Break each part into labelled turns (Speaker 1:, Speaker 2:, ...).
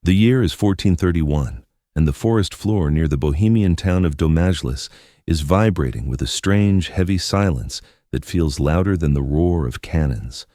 Speaker 1: The year is 1431, and the forest floor near the Bohemian town of Domajlis is vibrating with a strange, heavy silence that feels louder than the roar of cannons.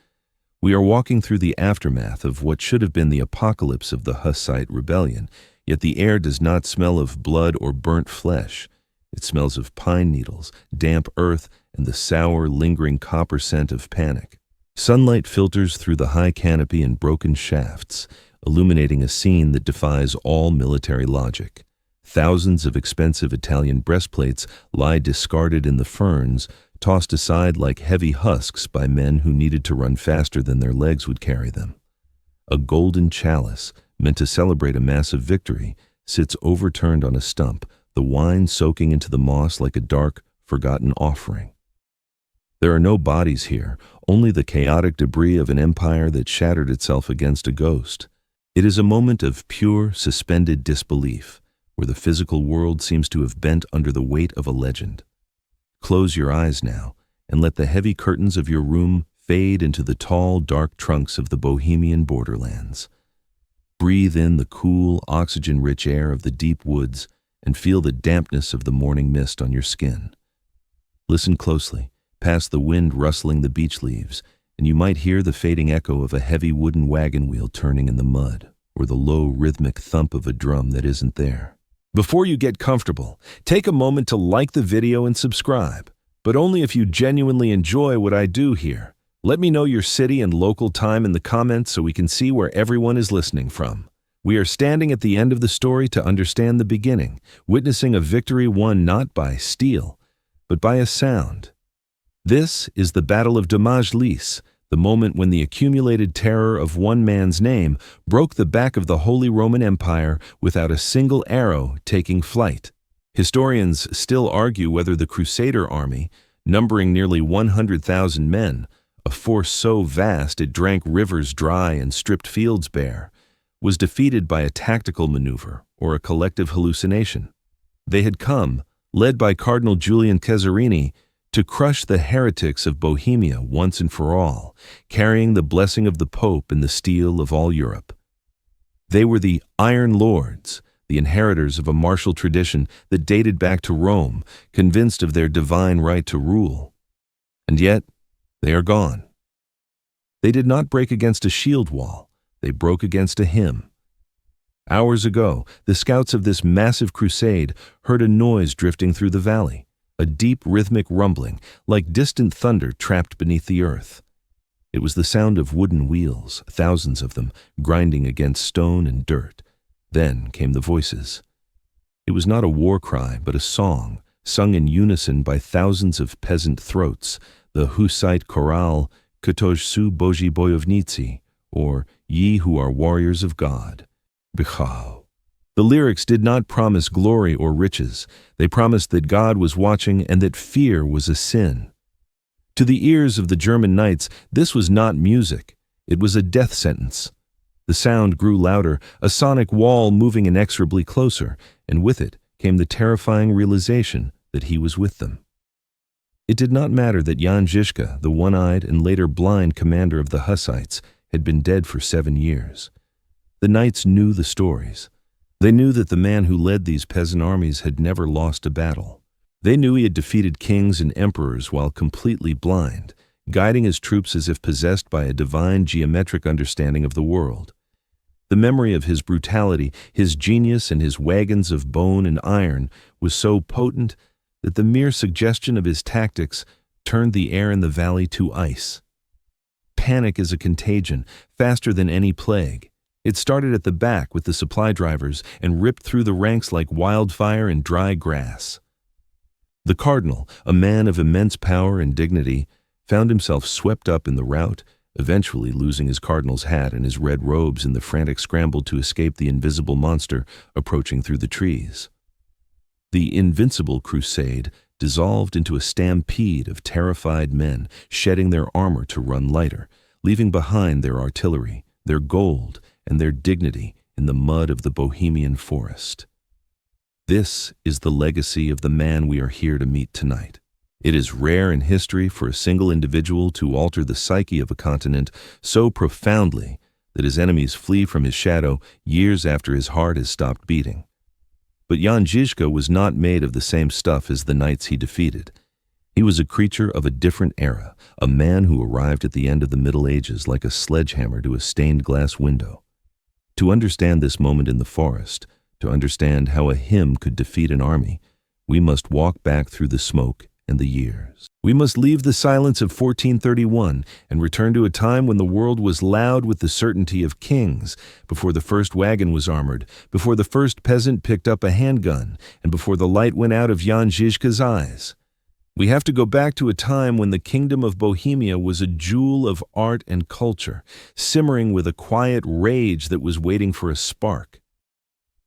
Speaker 1: We are walking through the aftermath of what should have been the apocalypse of the Hussite rebellion, yet the air does not smell of blood or burnt flesh. It smells of pine needles, damp earth, and the sour, lingering copper scent of panic. Sunlight filters through the high canopy and broken shafts, illuminating a scene that defies all military logic. Thousands of expensive Italian breastplates lie discarded in the ferns, tossed aside like heavy husks by men who needed to run faster than their legs would carry them. A golden chalice, meant to celebrate a massive victory, sits overturned on a stump, the wine soaking into the moss like a dark, forgotten offering. There are no bodies here, only the chaotic debris of an empire that shattered itself against a ghost. It is a moment of pure, suspended disbelief, where the physical world seems to have bent under the weight of a legend. Close your eyes now, and let the heavy curtains of your room fade into the tall, dark trunks of the Bohemian borderlands. Breathe in the cool, oxygen-rich air of the deep woods and feel the dampness of the morning mist on your skin. Listen closely, past the wind rustling the beech leaves, and you might hear the fading echo of a heavy wooden wagon wheel turning in the mud, or the low, rhythmic thump of a drum that isn't there. Before you get comfortable, take a moment to like the video and subscribe, but only if you genuinely enjoy what I do here. Let me know your city and local time in the comments so we can see where everyone is listening from. We are standing at the end of the story to understand the beginning, witnessing a victory won not by steel, but by a sound. This is the Battle of Domajlis, the moment when the accumulated terror of one man's name broke the back of the Holy Roman Empire without a single arrow taking flight. Historians still argue whether the Crusader army, numbering nearly 100,000 men, a force so vast it drank rivers dry and stripped fields bare, was defeated by a tactical maneuver or a collective hallucination. They had come, led by Cardinal Julian Cesarini, to crush the heretics of Bohemia once and for all, carrying the blessing of the Pope and the steel of all Europe. They were the Iron Lords, the inheritors of a martial tradition that dated back to Rome, convinced of their divine right to rule. And yet, they are gone. They did not break against a shield wall, they broke against a hymn. Hours ago, the scouts of this massive crusade heard a noise drifting through the valley, a deep rhythmic rumbling, like distant thunder trapped beneath the earth. It was the sound of wooden wheels, thousands of them, grinding against stone and dirt. Then came the voices. It was not a war cry, but a song, sung in unison by thousands of peasant throats, the Hussite chorale, Ktoś su Boży bojownicy, or Ye who are warriors of God. Bichau. The lyrics did not promise glory or riches. They promised that God was watching and that fear was a sin. To the ears of the German knights, this was not music. It was a death sentence. The sound grew louder, a sonic wall moving inexorably closer, and with it came the terrifying realization that he was with them. It did not matter that Jan Žižka, the one-eyed and later blind commander of the Hussites, had been dead for 7 years. The knights knew the stories. They knew that the man who led these peasant armies had never lost a battle. They knew he had defeated kings and emperors while completely blind, guiding his troops as if possessed by a divine geometric understanding of the world. The memory of his brutality, his genius, and his wagons of bone and iron was so potent that the mere suggestion of his tactics turned the air in the valley to ice. Panic is a contagion, faster than any plague. It started at the back with the supply drivers and ripped through the ranks like wildfire in dry grass. The cardinal, a man of immense power and dignity, found himself swept up in the rout, eventually losing his cardinal's hat and his red robes in the frantic scramble to escape the invisible monster approaching through the trees. The invincible crusade dissolved into a stampede of terrified men shedding their armor to run lighter, leaving behind their artillery, their gold, and their dignity in the mud of the Bohemian forest. This is the legacy of the man we are here to meet tonight. It is rare in history for a single individual to alter the psyche of a continent so profoundly that his enemies flee from his shadow years after his heart has stopped beating. But Jan Žižka was not made of the same stuff as the knights he defeated. He was a creature of a different era, a man who arrived at the end of the Middle Ages like a sledgehammer to a stained glass window. To understand this moment in the forest, to understand how a hymn could defeat an army, we must walk back through the smoke and the years. We must leave the silence of 1431 and return to a time when the world was loud with the certainty of kings, before the first wagon was armored, before the first peasant picked up a handgun, and before the light went out of Jan Žižka's eyes. We have to go back to a time when the kingdom of Bohemia was a jewel of art and culture, simmering with a quiet rage that was waiting for a spark.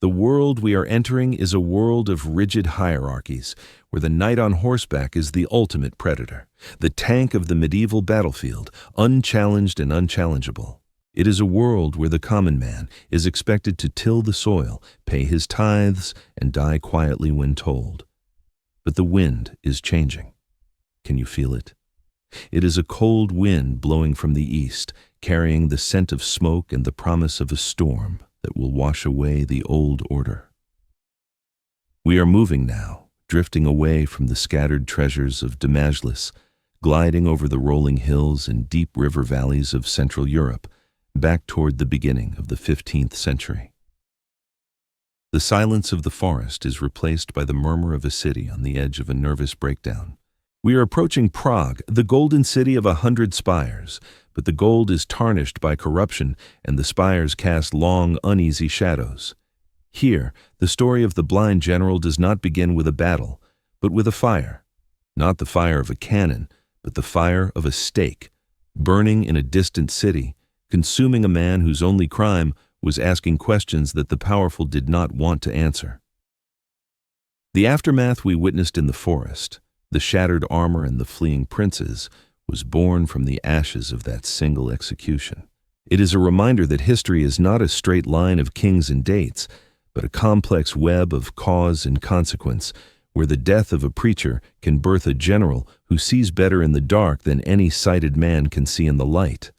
Speaker 1: The world we are entering is a world of rigid hierarchies, where the knight on horseback is the ultimate predator, the tank of the medieval battlefield, unchallenged and unchallengeable. It is a world where the common man is expected to till the soil, pay his tithes, and die quietly when told. But the wind is changing. Can you feel it? It is a cold wind blowing from the east, carrying the scent of smoke and the promise of a storm that will wash away the old order. We are moving now, drifting away from the scattered treasures of Domajlis, gliding over the rolling hills and deep river valleys of Central Europe, back toward the beginning of the 15th century. The silence of the forest is replaced by the murmur of a city on the edge of a nervous breakdown. We are approaching Prague, the golden city of 100 spires, but the gold is tarnished by corruption and the spires cast long, uneasy shadows. Here, the story of the blind general does not begin with a battle, but with a fire. Not the fire of a cannon, but the fire of a stake, burning in a distant city, consuming a man whose only crime was asking questions that the powerful did not want to answer. The aftermath we witnessed in the forest, the shattered armor and the fleeing princes, was born from the ashes of that single execution. It is a reminder that history is not a straight line of kings and dates, but a complex web of cause and consequence, where the death of a preacher can birth a general who sees better in the dark than any sighted man can see in the light.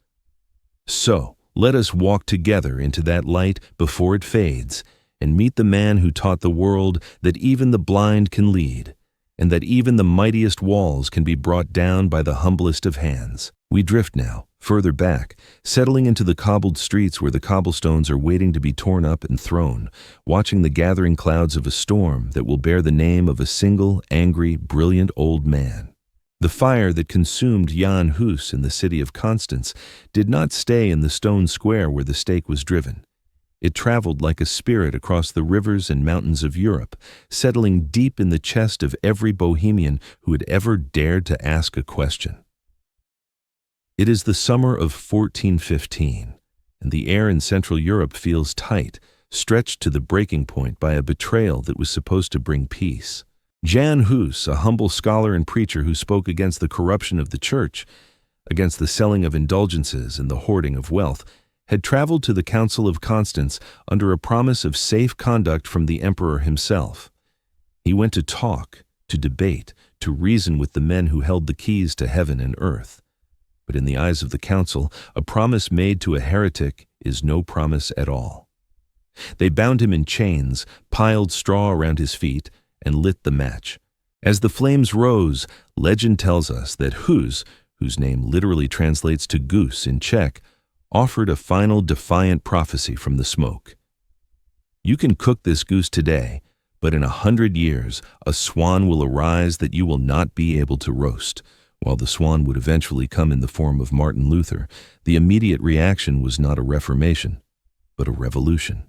Speaker 1: So, let us walk together into that light before it fades, and meet the man who taught the world that even the blind can lead, and that even the mightiest walls can be brought down by the humblest of hands. We drift now, further back, settling into the cobbled streets where the cobblestones are waiting to be torn up and thrown, watching the gathering clouds of a storm that will bear the name of a single, angry, brilliant old man. The fire that consumed Jan Hus in the city of Constance did not stay in the stone square where the stake was driven. It traveled like a spirit across the rivers and mountains of Europe, settling deep in the chest of every Bohemian who had ever dared to ask a question. It is the summer of 1415, and the air in Central Europe feels tight, stretched to the breaking point by a betrayal that was supposed to bring peace. Jan Hus, a humble scholar and preacher who spoke against the corruption of the church, against the selling of indulgences and the hoarding of wealth, had traveled to the Council of Constance under a promise of safe conduct from the emperor himself. He went to talk, to debate, to reason with the men who held the keys to heaven and earth. But in the eyes of the council, a promise made to a heretic is no promise at all. They bound him in chains, piled straw around his feet, and lit the match. As the flames rose, legend tells us that Hus, whose name literally translates to goose in Czech, offered a final defiant prophecy from the smoke. You can cook this goose today, but in 100 years, a swan will arise that you will not be able to roast. While the swan would eventually come in the form of Martin Luther, the immediate reaction was not a reformation, but a revolution.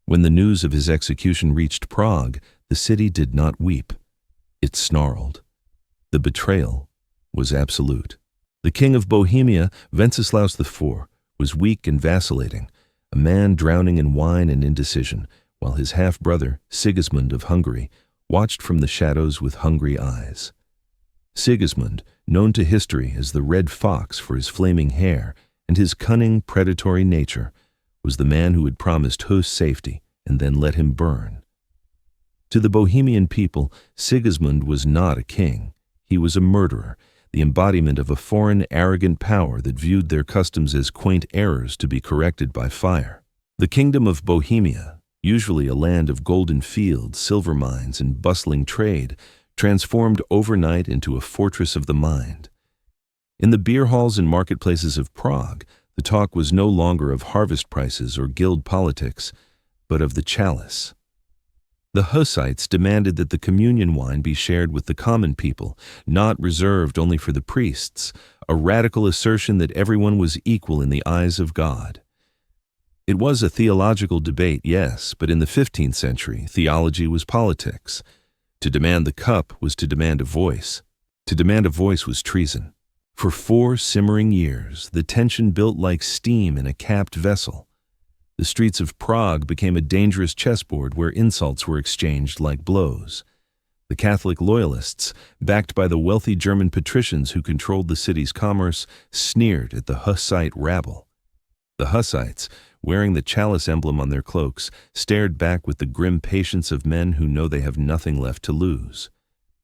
Speaker 1: When the news of his execution reached Prague, the city did not weep. It snarled. The betrayal was absolute. The king of Bohemia, Wenceslaus IV, was weak and vacillating, a man drowning in wine and indecision, while his half-brother, Sigismund of Hungary, watched from the shadows with hungry eyes. Sigismund, known to history as the Red Fox for his flaming hair and his cunning, predatory nature, was the man who had promised Hus safety and then let him burn. To the Bohemian people, Sigismund was not a king. He was a murderer, the embodiment of a foreign, arrogant power that viewed their customs as quaint errors to be corrected by fire. The Kingdom of Bohemia, usually a land of golden fields, silver mines, and bustling trade, transformed overnight into a fortress of the mind. In the beer halls and marketplaces of Prague, the talk was no longer of harvest prices or guild politics, but of the chalice. The Hussites demanded that the communion wine be shared with the common people, not reserved only for the priests, a radical assertion that everyone was equal in the eyes of God. It was a theological debate, yes, but in the 15th century, theology was politics. To demand the cup was to demand a voice. To demand a voice was treason. For 4 simmering years, the tension built like steam in a capped vessel. The streets of Prague became a dangerous chessboard where insults were exchanged like blows. The Catholic loyalists, backed by the wealthy German patricians who controlled the city's commerce, sneered at the Hussite rabble. The Hussites, wearing the chalice emblem on their cloaks, stared back with the grim patience of men who know they have nothing left to lose.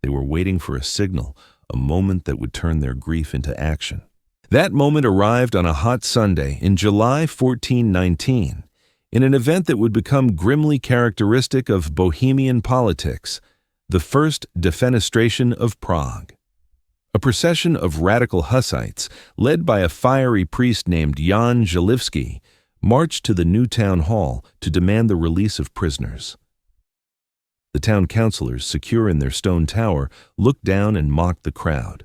Speaker 1: They were waiting for a signal, a moment that would turn their grief into action. That moment arrived on a hot Sunday in July 1419, in an event that would become grimly characteristic of Bohemian politics, the first defenestration of Prague. A procession of radical Hussites, led by a fiery priest named Jan Zalivsky, marched to the new town hall to demand the release of prisoners. The town councilors, secure in their stone tower, looked down and mocked the crowd.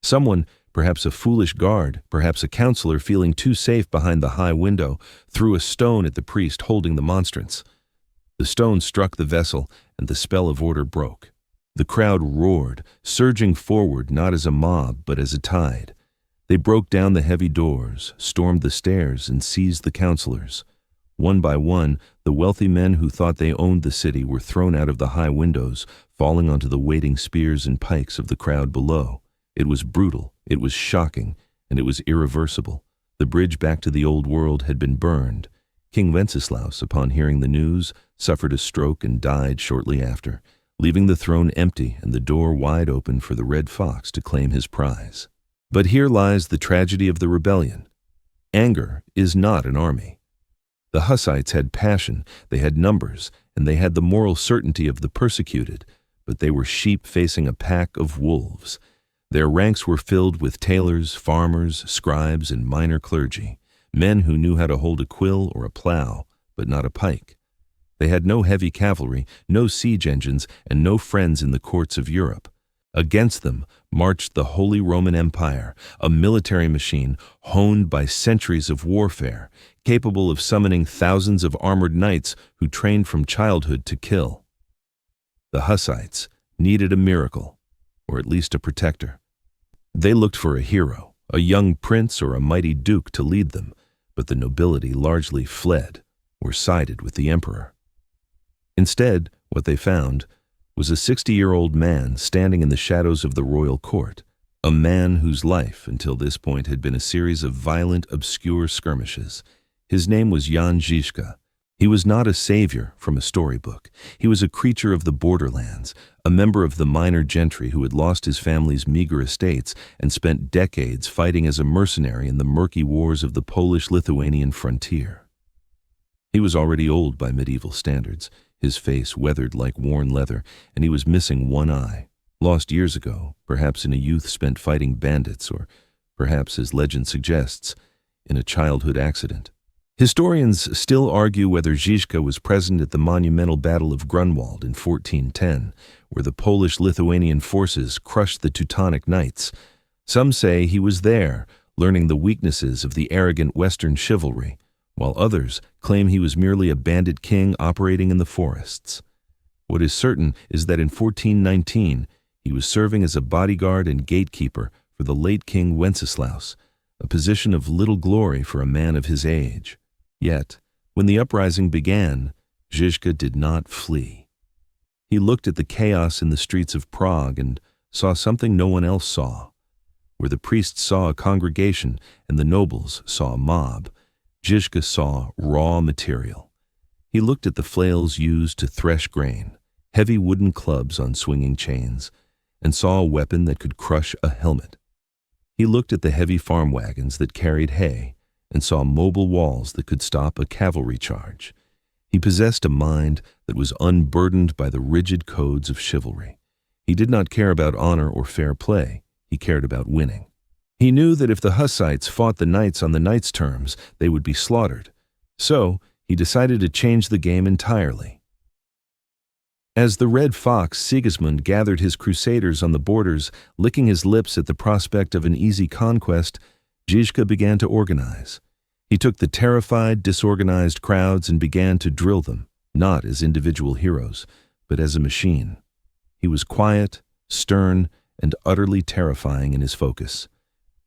Speaker 1: Someone, perhaps a foolish guard, perhaps a councilor feeling too safe behind the high window, threw a stone at the priest holding the monstrance. The stone struck the vessel, and the spell of order broke. The crowd roared, surging forward not as a mob but as a tide. They broke down the heavy doors, stormed the stairs, and seized the councilors. One by one, the wealthy men who thought they owned the city were thrown out of the high windows, falling onto the waiting spears and pikes of the crowd below. It was brutal, it was shocking, and it was irreversible. The bridge back to the old world had been burned. King Wenceslaus, upon hearing the news, suffered a stroke and died shortly after, leaving the throne empty and the door wide open for the red fox to claim his prize. But here lies the tragedy of the rebellion. Anger is not an army. The Hussites had passion, they had numbers, and they had the moral certainty of the persecuted, but they were sheep facing a pack of wolves. Their ranks were filled with tailors, farmers, scribes, and minor clergy, men who knew how to hold a quill or a plow, but not a pike. They had no heavy cavalry, no siege engines, and no friends in the courts of Europe. Against them marched the Holy Roman Empire, a military machine honed by centuries of warfare, capable of summoning thousands of armored knights who trained from childhood to kill. The Hussites needed a miracle, or at least a protector. They looked for a hero, a young prince or a mighty duke to lead them, but the nobility largely fled or sided with the emperor. Instead, what they found was a 60-year-old man standing in the shadows of the royal court, a man whose life until this point had been a series of violent, obscure skirmishes. His name was Jan Žižka. He was not a savior from a storybook. He was a creature of the borderlands, a member of the minor gentry who had lost his family's meager estates and spent decades fighting as a mercenary in the murky wars of the Polish-Lithuanian frontier. He was already old by medieval standards, his face weathered like worn leather, and he was missing one eye, lost years ago, perhaps in a youth spent fighting bandits, or perhaps, as legend suggests, in a childhood accident. Historians still argue whether Žižka was present at the monumental Battle of Grunwald in 1410, where the Polish-Lithuanian forces crushed the Teutonic Knights. Some say he was there, learning the weaknesses of the arrogant Western chivalry, while others claim he was merely a bandit king operating in the forests. What is certain is that in 1419 he was serving as a bodyguard and gatekeeper for the late King Wenceslaus, a position of little glory for a man of his age. Yet, when the uprising began, Žižka did not flee. He looked at the chaos in the streets of Prague and saw something no one else saw. Where the priests saw a congregation and the nobles saw a mob, Žižka saw raw material. He looked at the flails used to thresh grain, heavy wooden clubs on swinging chains, and saw a weapon that could crush a helmet. He looked at the heavy farm wagons that carried hay and saw mobile walls that could stop a cavalry charge. He possessed a mind that was unburdened by the rigid codes of chivalry. He did not care about honor or fair play. He cared about winning. He knew that if the Hussites fought the knights on the knights' terms, they would be slaughtered. So, he decided to change the game entirely. As the Red Fox, Sigismund gathered his crusaders on the borders, licking his lips at the prospect of an easy conquest, Žižka began to organize. He took the terrified, disorganized crowds and began to drill them, not as individual heroes, but as a machine. He was quiet, stern, and utterly terrifying in his focus.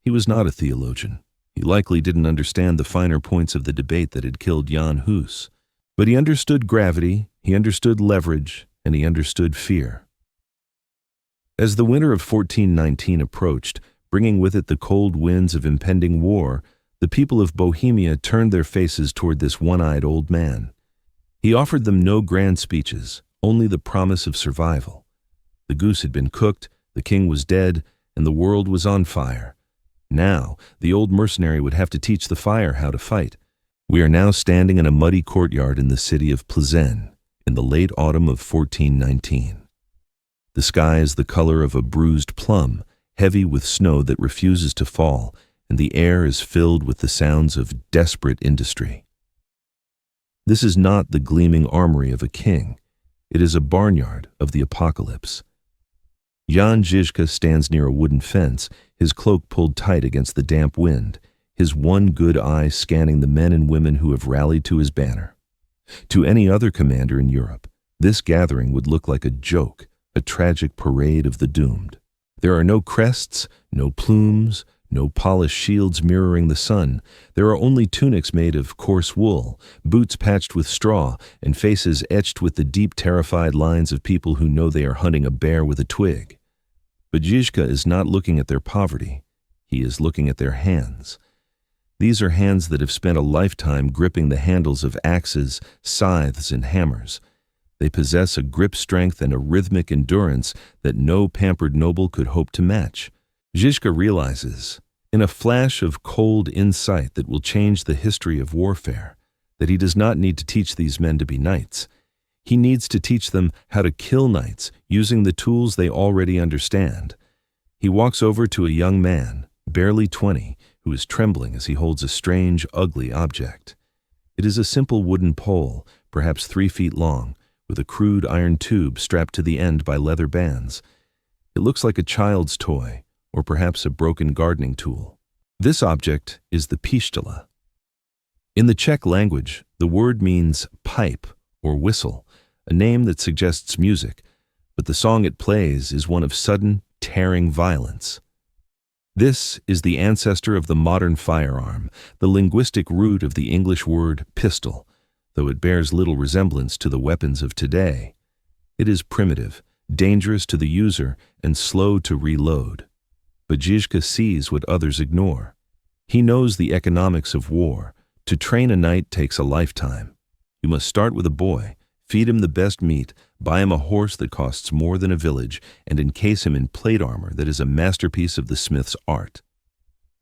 Speaker 1: He was not a theologian. He likely didn't understand the finer points of the debate that had killed Jan Hus. But he understood gravity, he understood leverage, and he understood fear. As the winter of 1419 approached, bringing with it the cold winds of impending war, the people of Bohemia turned their faces toward this one-eyed old man. He offered them no grand speeches, only the promise of survival. The goose had been cooked, the king was dead, and the world was on fire. Now, the old mercenary would have to teach the fire how to fight. We are now standing in a muddy courtyard in the city of Plzeň, in the late autumn of 1419. The sky is the color of a bruised plum, heavy with snow that refuses to fall, and the air is filled with the sounds of desperate industry. This is not the gleaming armory of a king. It is a barnyard of the apocalypse. Jan Žižka stands near a wooden fence, his cloak pulled tight against the damp wind, his one good eye scanning the men and women who have rallied to his banner. To any other commander in Europe, this gathering would look like a joke, a tragic parade of the doomed. There are no crests, no plumes, no polished shields mirroring the sun. There are only tunics made of coarse wool, boots patched with straw, and faces etched with the deep, terrified lines of people who know they are hunting a bear with a twig. But Žižka is not looking at their poverty. He is looking at their hands. These are hands that have spent a lifetime gripping the handles of axes, scythes, and hammers. They possess a grip strength and a rhythmic endurance that no pampered noble could hope to match. Žižka realizes, in a flash of cold insight that will change the history of warfare, that he does not need to teach these men to be knights. He needs to teach them how to kill knights using the tools they already understand. He walks over to a young man, barely 20, who is trembling as he holds a strange, ugly object. It is a simple wooden pole, perhaps 3 feet long, with a crude iron tube strapped to the end by leather bands. It looks like a child's toy, or perhaps a broken gardening tool. This object is the pistola. In the Czech language, the word means pipe or whistle, a name that suggests music, but the song it plays is one of sudden, tearing violence. This is the ancestor of the modern firearm, the linguistic root of the English word pistol, though it bears little resemblance to the weapons of today. It is primitive, dangerous to the user, and slow to reload. But Žižka sees what others ignore. He knows the economics of war. To train a knight takes a lifetime. You must start with a boy, feed him the best meat, buy him a horse that costs more than a village, and encase him in plate armor that is a masterpiece of the smith's art.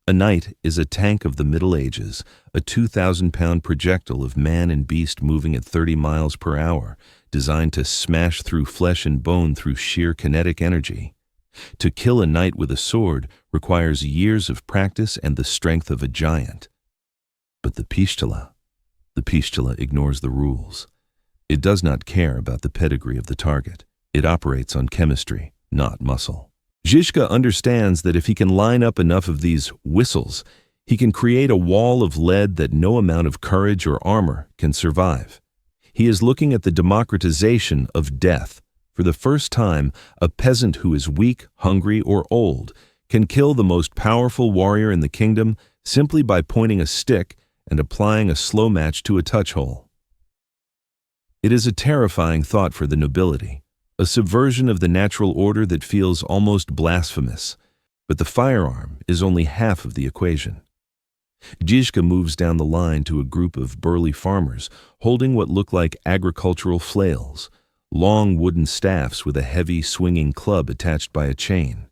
Speaker 1: A knight is a tank of the Middle Ages, a 2,000-pound projectile of man and beast moving at 30 miles per hour, designed to smash through flesh and bone through sheer kinetic energy. To kill a knight with a sword requires years of practice and the strength of a giant. But the pistola ignores the rules. It does not care about the pedigree of the target. It operates on chemistry, not muscle. Žižka understands that if he can line up enough of these whistles, he can create a wall of lead that no amount of courage or armor can survive. He is looking at the democratization of death. For the first time, a peasant who is weak, hungry, or old can kill the most powerful warrior in the kingdom simply by pointing a stick and applying a slow match to a touch hole. It is a terrifying thought for the nobility, a subversion of the natural order that feels almost blasphemous, but the firearm is only half of the equation. Žižka moves down the line to a group of burly farmers holding what look like agricultural flails, long wooden staffs with a heavy swinging club attached by a chain.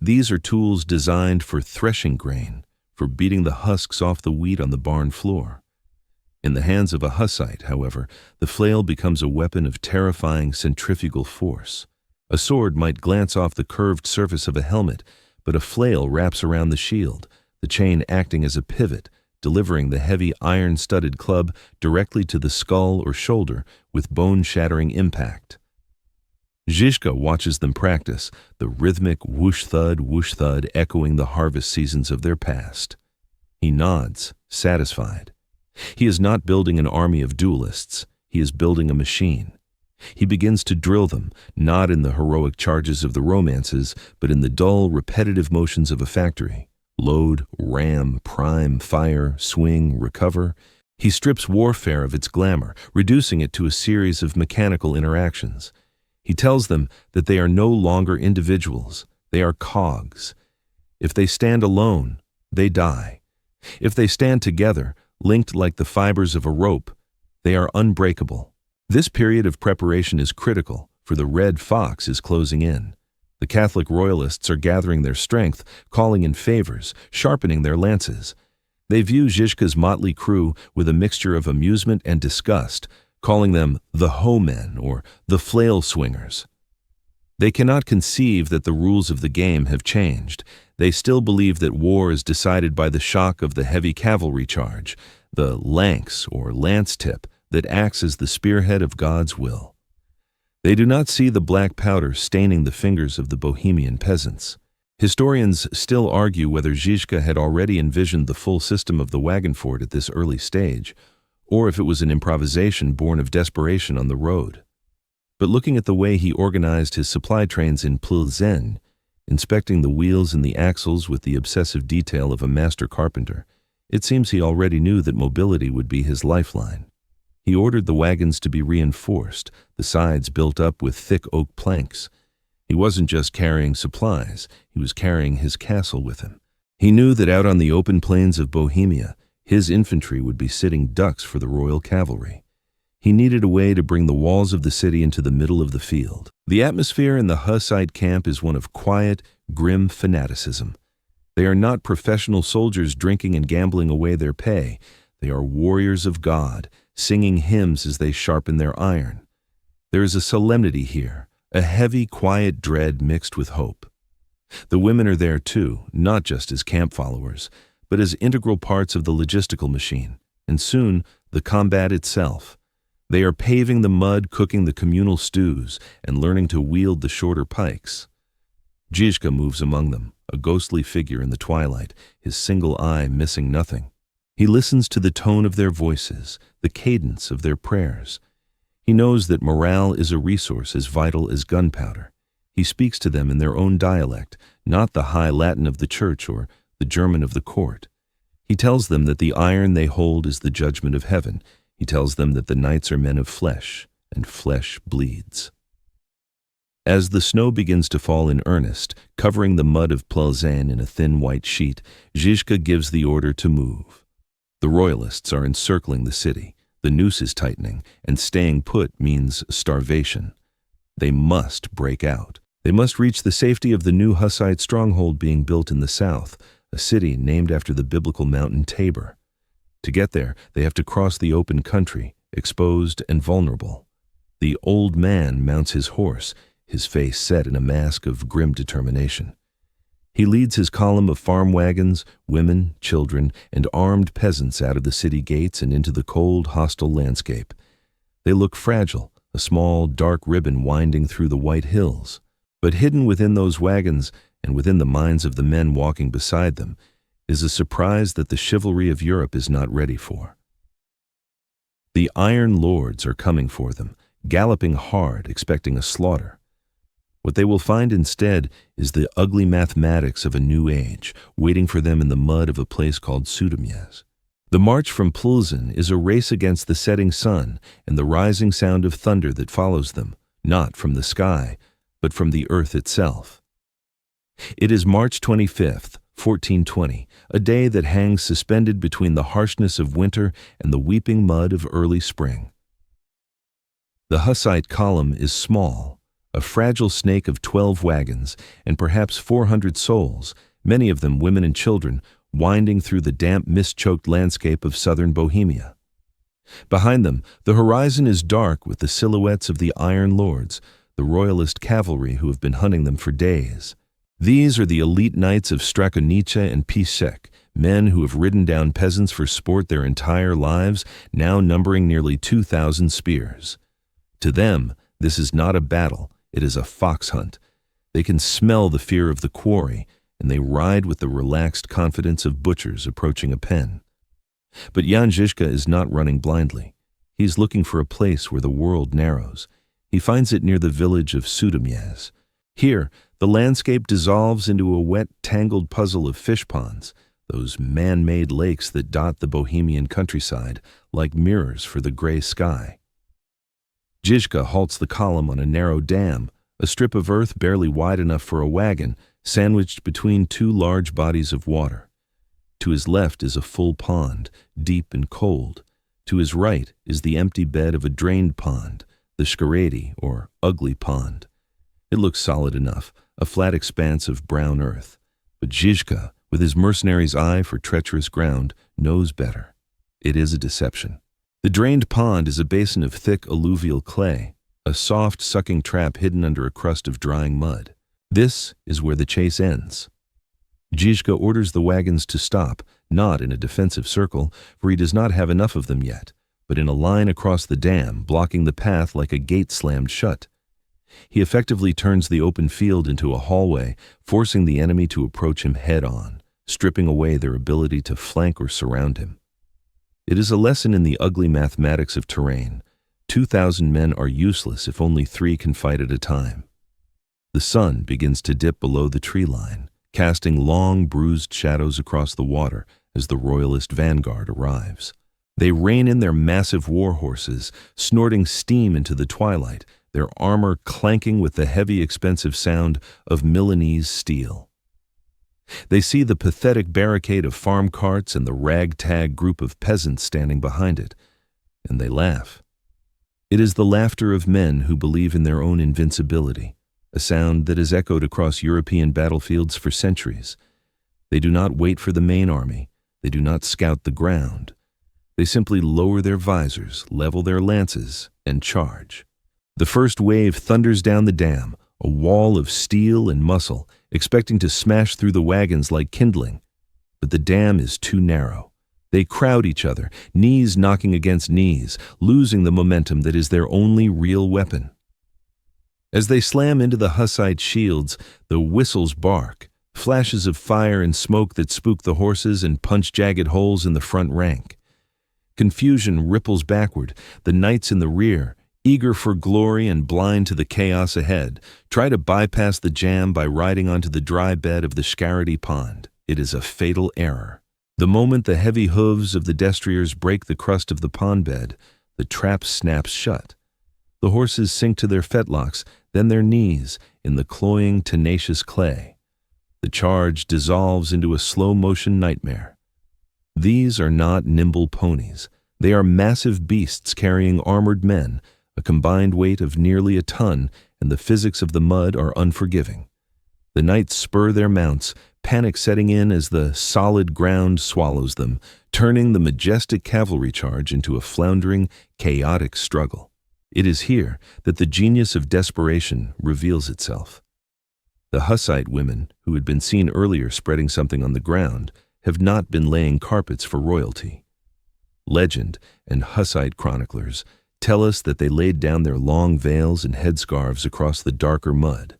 Speaker 1: These are tools designed for threshing grain, for beating the husks off the wheat on the barn floor. In the hands of a Hussite, however, the flail becomes a weapon of terrifying centrifugal force. A sword might glance off the curved surface of a helmet, but a flail wraps around the shield, the chain acting as a pivot, delivering the heavy iron-studded club directly to the skull or shoulder with bone-shattering impact. Zizka watches them practice, the rhythmic whoosh thud echoing the harvest seasons of their past. He nods, satisfied. He is not building an army of duelists, he is building a machine. He begins to drill them, not in the heroic charges of the romances, but in the dull, repetitive motions of a factory. Load, ram, prime, fire, swing, recover. He strips warfare of its glamour, reducing it to a series of mechanical interactions. He tells them that they are no longer individuals, they are cogs. If they stand alone, they die. If they stand together, linked like the fibers of a rope, they are unbreakable. This period of preparation is critical, for the Red Fox is closing in. The Catholic royalists are gathering their strength, calling in favors, sharpening their lances. They view Zizka's motley crew with a mixture of amusement and disgust, calling them the hoe-men or the flail swingers. They cannot conceive that the rules of the game have changed. They still believe that war is decided by the shock of the heavy cavalry charge, the lance or lance tip that acts as the spearhead of God's will. They do not see the black powder staining the fingers of the Bohemian peasants. Historians still argue whether Zizka had already envisioned the full system of the wagon fort at this early stage, or if it was an improvisation born of desperation on the road. But looking at the way he organized his supply trains in Plzeň, inspecting the wheels and the axles with the obsessive detail of a master carpenter, it seems he already knew that mobility would be his lifeline. He ordered the wagons to be reinforced, the sides built up with thick oak planks. He wasn't just carrying supplies, he was carrying his castle with him. He knew that out on the open plains of Bohemia, his infantry would be sitting ducks for the royal cavalry. He needed a way to bring the walls of the city into the middle of the field. The atmosphere in the Hussite camp is one of quiet, grim fanaticism. They are not professional soldiers drinking and gambling away their pay. They are warriors of God, singing hymns as they sharpen their iron. There is a solemnity here, a heavy, quiet dread mixed with hope. The women are there too, not just as camp followers, but as integral parts of the logistical machine, and soon the combat itself. They are paving the mud, cooking the communal stews, and learning to wield the shorter pikes. Zizka moves among them, a ghostly figure in the twilight, his single eye missing nothing. He listens to the tone of their voices, the cadence of their prayers. He knows that morale is a resource as vital as gunpowder. He speaks to them in their own dialect, not the high Latin of the church or the German of the court. He tells them that the iron they hold is the judgment of heaven. He tells them that the knights are men of flesh, and flesh bleeds. As the snow begins to fall in earnest, covering the mud of Plzeň in a thin white sheet, Zizka gives the order to move. The royalists are encircling the city. The noose is tightening, and staying put means starvation. They must break out. They must reach the safety of the new Hussite stronghold being built in the south, a city named after the biblical mountain Tabor. To get there, they have to cross the open country, exposed and vulnerable. The old man mounts his horse, his face set in a mask of grim determination. He leads his column of farm wagons, women, children, and armed peasants out of the city gates and into the cold, hostile landscape. They look fragile, a small, dark ribbon winding through the white hills. But hidden within those wagons, and within the minds of the men walking beside them, is a surprise that the chivalry of Europe is not ready for. The Iron Lords are coming for them, galloping hard, expecting a slaughter. What they will find instead is the ugly mathematics of a new age, waiting for them in the mud of a place called Sudomyes. The march from Plzeň is a race against the setting sun and the rising sound of thunder that follows them, not from the sky, but from the earth itself. It is March 25th, 1420, a day that hangs suspended between the harshness of winter and the weeping mud of early spring. The Hussite column is small, a fragile snake of 12 wagons and perhaps 400 souls, many of them women and children, winding through the damp, mist-choked landscape of southern Bohemia. Behind them, the horizon is dark with the silhouettes of the Iron Lords, the royalist cavalry who have been hunting them for days. These are the elite knights of Strakonice and Pisek, men who have ridden down peasants for sport their entire lives, now numbering nearly 2,000 spears. To them, this is not a battle, it is a fox hunt. They can smell the fear of the quarry, and they ride with the relaxed confidence of butchers approaching a pen. But Jan Žižka is not running blindly. He's looking for a place where the world narrows. He finds it near the village of Sudomiez. Here, the landscape dissolves into a wet, tangled puzzle of fish ponds, those man-made lakes that dot the Bohemian countryside like mirrors for the gray sky. Žižka halts the column on a narrow dam, a strip of earth barely wide enough for a wagon, sandwiched between two large bodies of water. To his left is a full pond, deep and cold. To his right is the empty bed of a drained pond, the Škaredie, or ugly pond. It looks solid enough, a flat expanse of brown earth. But Žižka, with his mercenary's eye for treacherous ground, knows better. It is a deception. The drained pond is a basin of thick alluvial clay, a soft, sucking trap hidden under a crust of drying mud. This is where the chase ends. Žižka orders the wagons to stop, not in a defensive circle, for he does not have enough of them yet, but in a line across the dam, blocking the path like a gate slammed shut. He effectively turns the open field into a hallway, forcing the enemy to approach him head-on, stripping away their ability to flank or surround him. It is a lesson in the ugly mathematics of terrain. 2,000 men are useless if only 3 can fight at a time. The sun begins to dip below the tree line, casting long, bruised shadows across the water as the royalist vanguard arrives. They rein in their massive war horses, snorting steam into the twilight, their armor clanking with the heavy, expensive sound of Milanese steel. They see the pathetic barricade of farm carts and the ragtag group of peasants standing behind it, and they laugh. It is the laughter of men who believe in their own invincibility, a sound that has echoed across European battlefields for centuries. They do not wait for the main army. They do not scout the ground. They simply lower their visors, level their lances, and charge. The first wave thunders down the dam, a wall of steel and muscle, expecting to smash through the wagons like kindling. But the dam is too narrow. They crowd each other, knees knocking against knees, losing the momentum that is their only real weapon. As they slam into the Hussite shields, the whistles bark, flashes of fire and smoke that spook the horses and punch jagged holes in the front rank. Confusion ripples backward. The knights in the rear, eager for glory and blind to the chaos ahead, try to bypass the jam by riding onto the dry bed of the Škaredie pond. It is a fatal error. The moment the heavy hooves of the destriers break the crust of the pond bed, the trap snaps shut. The horses sink to their fetlocks, then their knees, in the cloying, tenacious clay. The charge dissolves into a slow-motion nightmare. These are not nimble ponies. They are massive beasts carrying armored men, a combined weight of nearly a ton, and the physics of the mud are unforgiving. The knights spur their mounts, panic setting in as the solid ground swallows them, turning the majestic cavalry charge into a floundering, chaotic struggle. It is here that the genius of desperation reveals itself. The Hussite women, who had been seen earlier spreading something on the ground, have not been laying carpets for royalty. Legend and Hussite chroniclers tell us that they laid down their long veils and headscarves across the darker mud.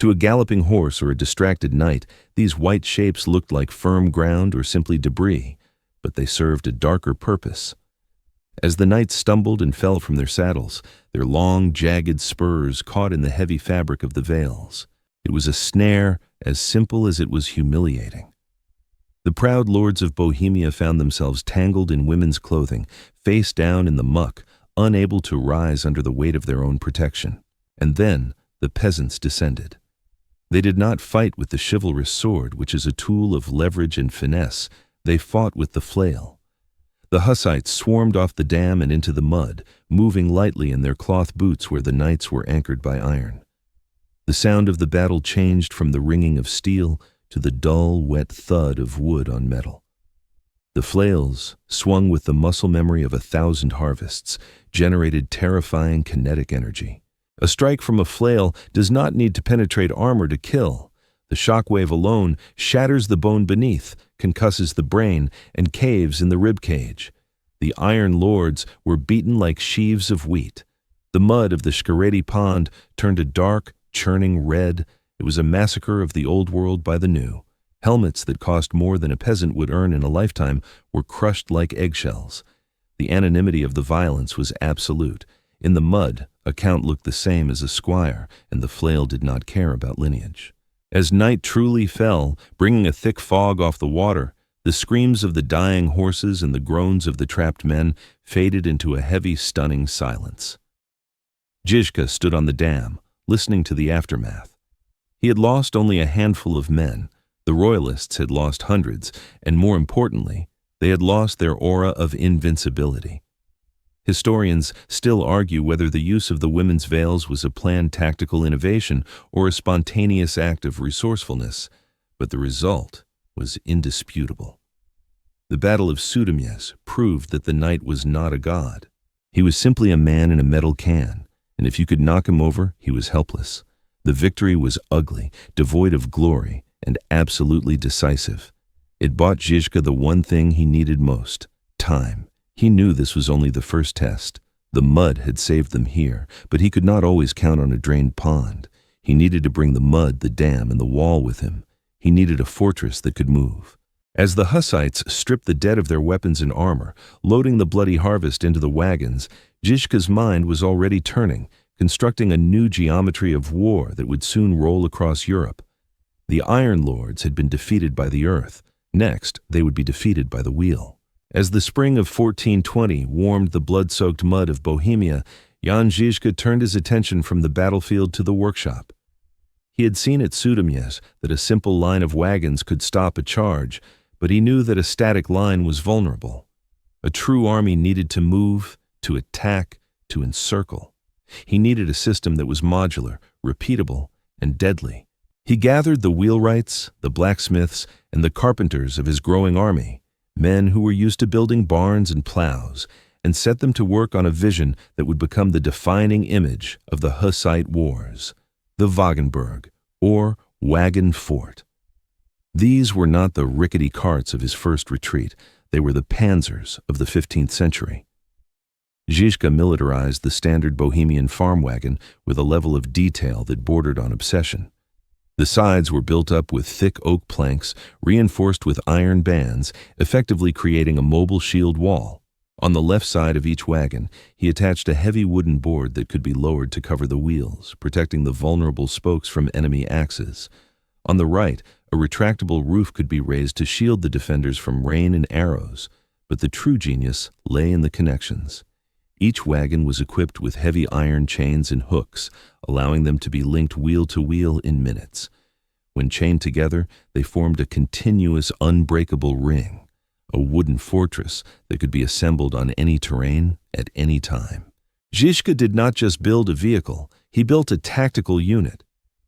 Speaker 1: To a galloping horse or a distracted knight, these white shapes looked like firm ground or simply debris, but they served a darker purpose. As the knights stumbled and fell from their saddles, their long, jagged spurs caught in the heavy fabric of the veils. It was a snare as simple as it was humiliating. The proud lords of Bohemia found themselves tangled in women's clothing, face down in the muck, unable to rise under the weight of their own protection. And then the peasants descended. They did not fight with the chivalrous sword, which is a tool of leverage and finesse. They fought with the flail. The Hussites swarmed off the dam and into the mud, moving lightly in their cloth boots where the knights were anchored by iron. The sound of the battle changed from the ringing of steel to the dull, wet thud of wood on metal. The flails, swung with the muscle memory of 1,000 harvests, generated terrifying kinetic energy. A strike from a flail does not need to penetrate armor to kill. The shockwave alone shatters the bone beneath, concusses the brain, and caves in the rib cage. The Iron Lords were beaten like sheaves of wheat. The mud of the Shkareti Pond turned a dark, churning red. It was a massacre of the old world by the new. Helmets that cost more than a peasant would earn in a lifetime were crushed like eggshells. The anonymity of the violence was absolute. In the mud, a count looked the same as a squire, and the flail did not care about lineage. As night truly fell, bringing a thick fog off the water, the screams of the dying horses and the groans of the trapped men faded into a heavy, stunning silence. Zizka stood on the dam, listening to the aftermath. He had lost only a handful of men. The royalists had lost hundreds, and more importantly, they had lost their aura of invincibility. Historians still argue whether the use of the women's veils was a planned tactical innovation or a spontaneous act of resourcefulness, but the result was indisputable. The Battle of Sudomyes proved that the knight was not a god. He was simply a man in a metal can, and if you could knock him over, he was helpless. The victory was ugly, devoid of glory, and absolutely decisive. It bought Zizka the one thing he needed most: time. He knew this was only the first test. The mud had saved them here, but he could not always count on a drained pond. He needed to bring the mud, the dam, and the wall with him. He needed a fortress that could move. As the Hussites stripped the dead of their weapons and armor, loading the bloody harvest into the wagons, Zizka's mind was already turning, constructing a new geometry of war that would soon roll across Europe. The Iron Lords had been defeated by the earth. Next, they would be defeated by the wheel. As the spring of 1420 warmed the blood-soaked mud of Bohemia, Jan Zizka turned his attention from the battlefield to the workshop. He had seen at Sudomyes that a simple line of wagons could stop a charge, but he knew that a static line was vulnerable. A true army needed to move, to attack, to encircle. He needed a system that was modular, repeatable, and deadly. He gathered the wheelwrights, the blacksmiths, and the carpenters of his growing army, men who were used to building barns and plows, and set them to work on a vision that would become the defining image of the Hussite wars, the Wagenburg, or Wagon Fort. These were not the rickety carts of his first retreat. They were the panzers of the 15th century. Zizka militarized the standard Bohemian farm wagon with a level of detail that bordered on obsession. The sides were built up with thick oak planks reinforced with iron bands, effectively creating a mobile shield wall. On the left side of each wagon, he attached a heavy wooden board that could be lowered to cover the wheels, protecting the vulnerable spokes from enemy axes. On the right, a retractable roof could be raised to shield the defenders from rain and arrows, but the true genius lay in the connections. Each wagon was equipped with heavy iron chains and hooks, allowing them to be linked wheel to wheel in minutes. When chained together, they formed a continuous, unbreakable ring, a wooden fortress that could be assembled on any terrain at any time. Zizka did not just build a vehicle, he built a tactical unit.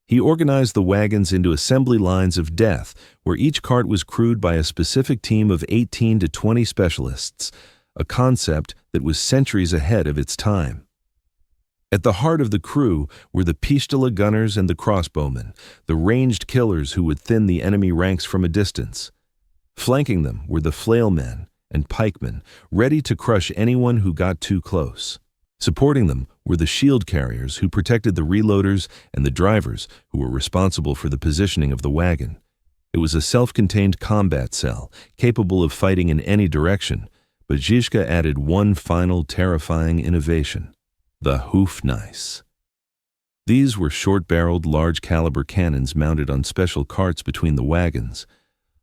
Speaker 1: He organized the wagons into assembly lines of death, where each cart was crewed by a specific team of 18 to 20 specialists, a concept that was centuries ahead of its time. At the heart of the crew were the pistola gunners and the crossbowmen, the ranged killers who would thin the enemy ranks from a distance. Flanking them were the flailmen and pikemen, ready to crush anyone who got too close. Supporting them were the shield carriers who protected the reloaders and the drivers who were responsible for the positioning of the wagon. It was a self-contained combat cell, capable of fighting in any direction, but Zizka added one final terrifying innovation: the Hufeis. These were short-barreled, large-caliber cannons mounted on special carts between the wagons.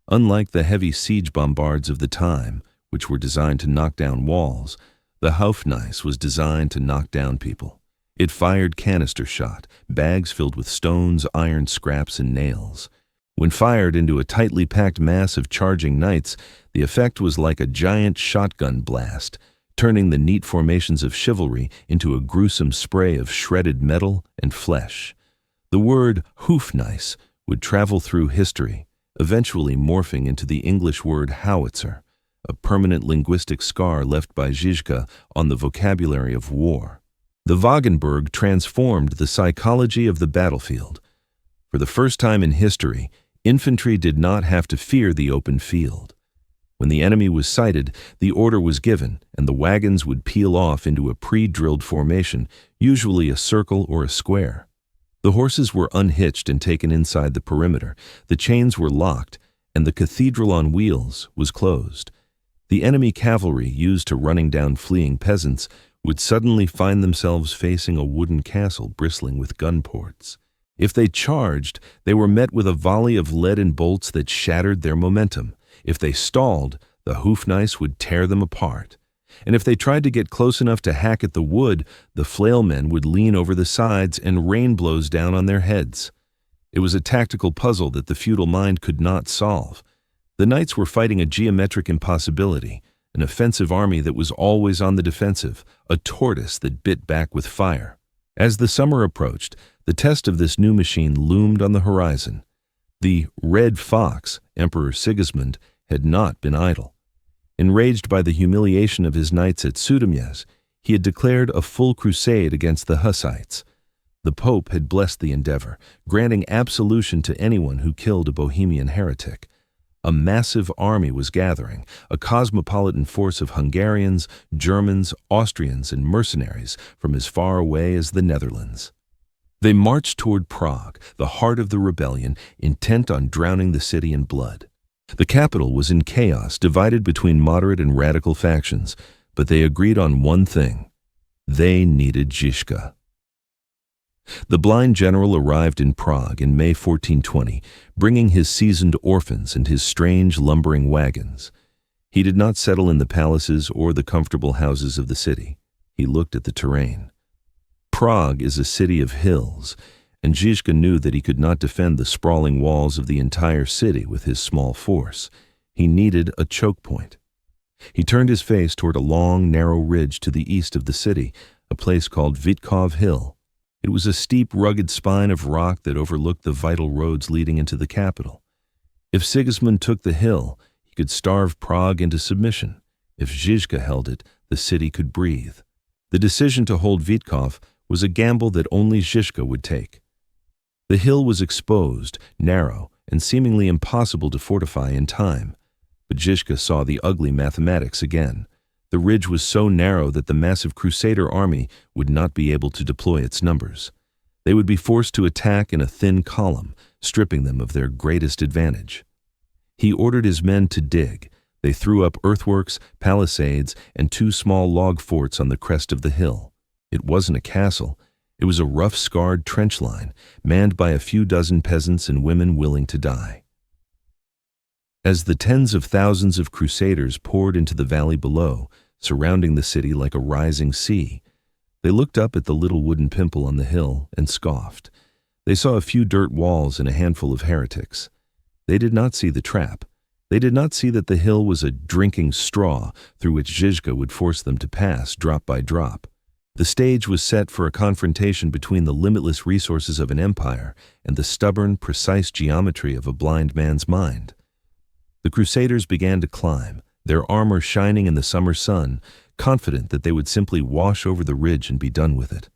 Speaker 1: Unlike the heavy siege bombards of the time, which were designed to knock down walls, the Hufeis was designed to knock down people. It fired canister shot, bags filled with stones, iron scraps, and nails. When fired into a tightly packed mass of charging knights, the effect was like a giant shotgun blast, turning the neat formations of chivalry into a gruesome spray of shredded metal and flesh. The word hoofnice would travel through history, eventually morphing into the English word howitzer, a permanent linguistic scar left by Žižka on the vocabulary of war. The Wagenburg transformed the psychology of the battlefield. For the first time in history, infantry did not have to fear the open field. When the enemy was sighted, the order was given, and the wagons would peel off into a pre-drilled formation, usually a circle or a square. The horses were unhitched and taken inside the perimeter, the chains were locked, and the cathedral on wheels was closed. The enemy cavalry used to running down fleeing peasants would suddenly find themselves facing a wooden castle bristling with gun ports. If they charged, they were met with a volley of lead and bolts that shattered their momentum. If they stalled, the hoofnice would tear them apart. And if they tried to get close enough to hack at the wood, the flailmen would lean over the sides and rain blows down on their heads. It was a tactical puzzle that the feudal mind could not solve. The knights were fighting a geometric impossibility, an offensive army that was always on the defensive, a tortoise that bit back with fire. As the summer approached, the test of this new machine loomed on the horizon. The Red Fox, Emperor Sigismund, had not been idle. Enraged by the humiliation of his knights at Sudomyes, he had declared a full crusade against the Hussites. The Pope had blessed the endeavor, granting absolution to anyone who killed a Bohemian heretic. A massive army was gathering, a cosmopolitan force of Hungarians, Germans, Austrians, and mercenaries from as far away as the Netherlands. They marched toward Prague, the heart of the rebellion, intent on drowning the city in blood. The capital was in chaos, divided between moderate and radical factions, but they agreed on one thing. They needed Žižka. The blind general arrived in Prague in May 1420, bringing his seasoned orphans and his strange lumbering wagons. He did not settle in the palaces or the comfortable houses of the city. He looked at the terrain. Prague is a city of hills, and Žižka knew that he could not defend the sprawling walls of the entire city with his small force. He needed a choke point. He turned his face toward a long, narrow ridge to the east of the city, a place called Vítkov Hill. It was a steep, rugged spine of rock that overlooked the vital roads leading into the capital. If Sigismund took the hill, he could starve Prague into submission. If Žižka held it, the city could breathe. The decision to hold Vítkov was a gamble that only Žižka would take. The hill was exposed, narrow, and seemingly impossible to fortify in time. But Žižka saw the ugly mathematics again. The ridge was so narrow that the massive Crusader army would not be able to deploy its numbers. They would be forced to attack in a thin column, stripping them of their greatest advantage. He ordered his men to dig. They threw up earthworks, palisades, and 2 small log forts on the crest of the hill. It wasn't a castle. It was a rough, scarred trench line, manned by a few dozen peasants and women willing to die. As the tens of thousands of Crusaders poured into the valley below, surrounding the city like a rising sea, they looked up at the little wooden pimple on the hill and scoffed. They saw a few dirt walls and a handful of heretics. They did not see the trap. They did not see that the hill was a drinking straw through which Žižka would force them to pass drop by drop. The stage was set for a confrontation between the limitless resources of an empire and the stubborn, precise geometry of a blind man's mind. The Crusaders began to climb, their armor shining in the summer sun, confident that they would simply wash over the ridge and be done with it.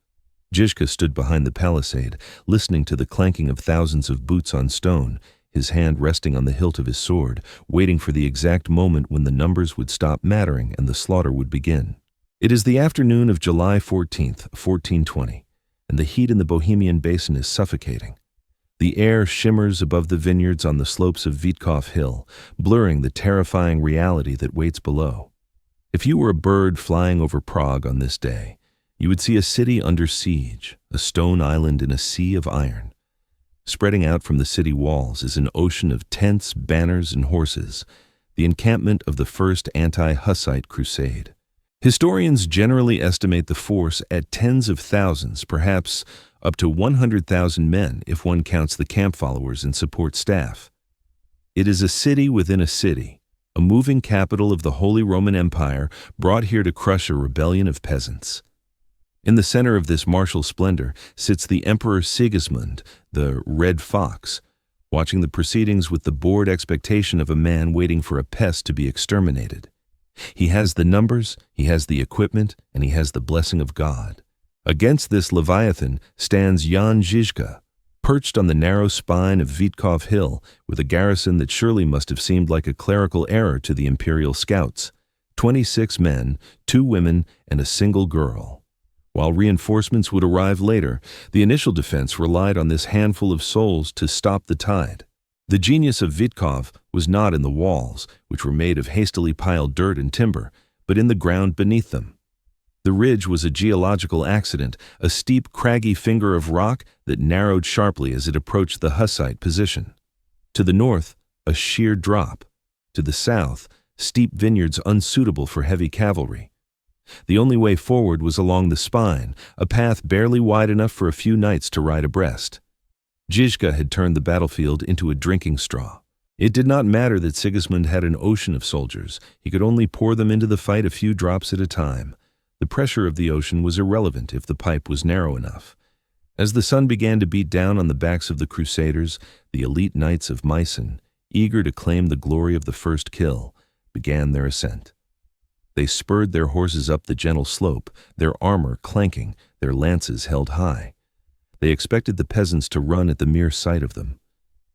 Speaker 1: Žižka stood behind the palisade, listening to the clanking of thousands of boots on stone, his hand resting on the hilt of his sword, waiting for the exact moment when the numbers would stop mattering and the slaughter would begin. It is the afternoon of July 14th, 1420, and the heat in the Bohemian basin is suffocating. The air shimmers above the vineyards on the slopes of Vítkov Hill, blurring the terrifying reality that waits below. If you were a bird flying over Prague on this day, you would see a city under siege, a stone island in a sea of iron. Spreading out from the city walls is an ocean of tents, banners, and horses, the encampment of the first anti-Hussite crusade. Historians generally estimate the force at tens of thousands, perhaps up to 100,000 men if one counts the camp followers and support staff. It is a city within a city, a moving capital of the Holy Roman Empire brought here to crush a rebellion of peasants. In the center of this martial splendor sits the Emperor Sigismund, the Red Fox, watching the proceedings with the bored expectation of a man waiting for a pest to be exterminated. He has the numbers, he has the equipment, and he has the blessing of God. Against this Leviathan stands Jan Žižka, perched on the narrow spine of Vitkov Hill with a garrison that surely must have seemed like a clerical error to the imperial scouts. 26 men, 2 women, and a single girl. While reinforcements would arrive later, the initial defense relied on this handful of souls to stop the tide. The genius of Vitkov was not in the walls, which were made of hastily piled dirt and timber, but in the ground beneath them. The ridge was a geological accident, a steep, craggy finger of rock that narrowed sharply as it approached the Hussite position. To the north, a sheer drop. To the south, steep vineyards unsuitable for heavy cavalry. The only way forward was along the spine, a path barely wide enough for a few knights to ride abreast. Žižka had turned the battlefield into a drinking straw. It did not matter that Sigismund had an ocean of soldiers. He could only pour them into the fight a few drops at a time. The pressure of the ocean was irrelevant if the pipe was narrow enough. As the sun began to beat down on the backs of the Crusaders, the elite knights of Meissen, eager to claim the glory of the first kill, began their ascent. They spurred their horses up the gentle slope, their armor clanking, their lances held high. They expected the peasants to run at the mere sight of them.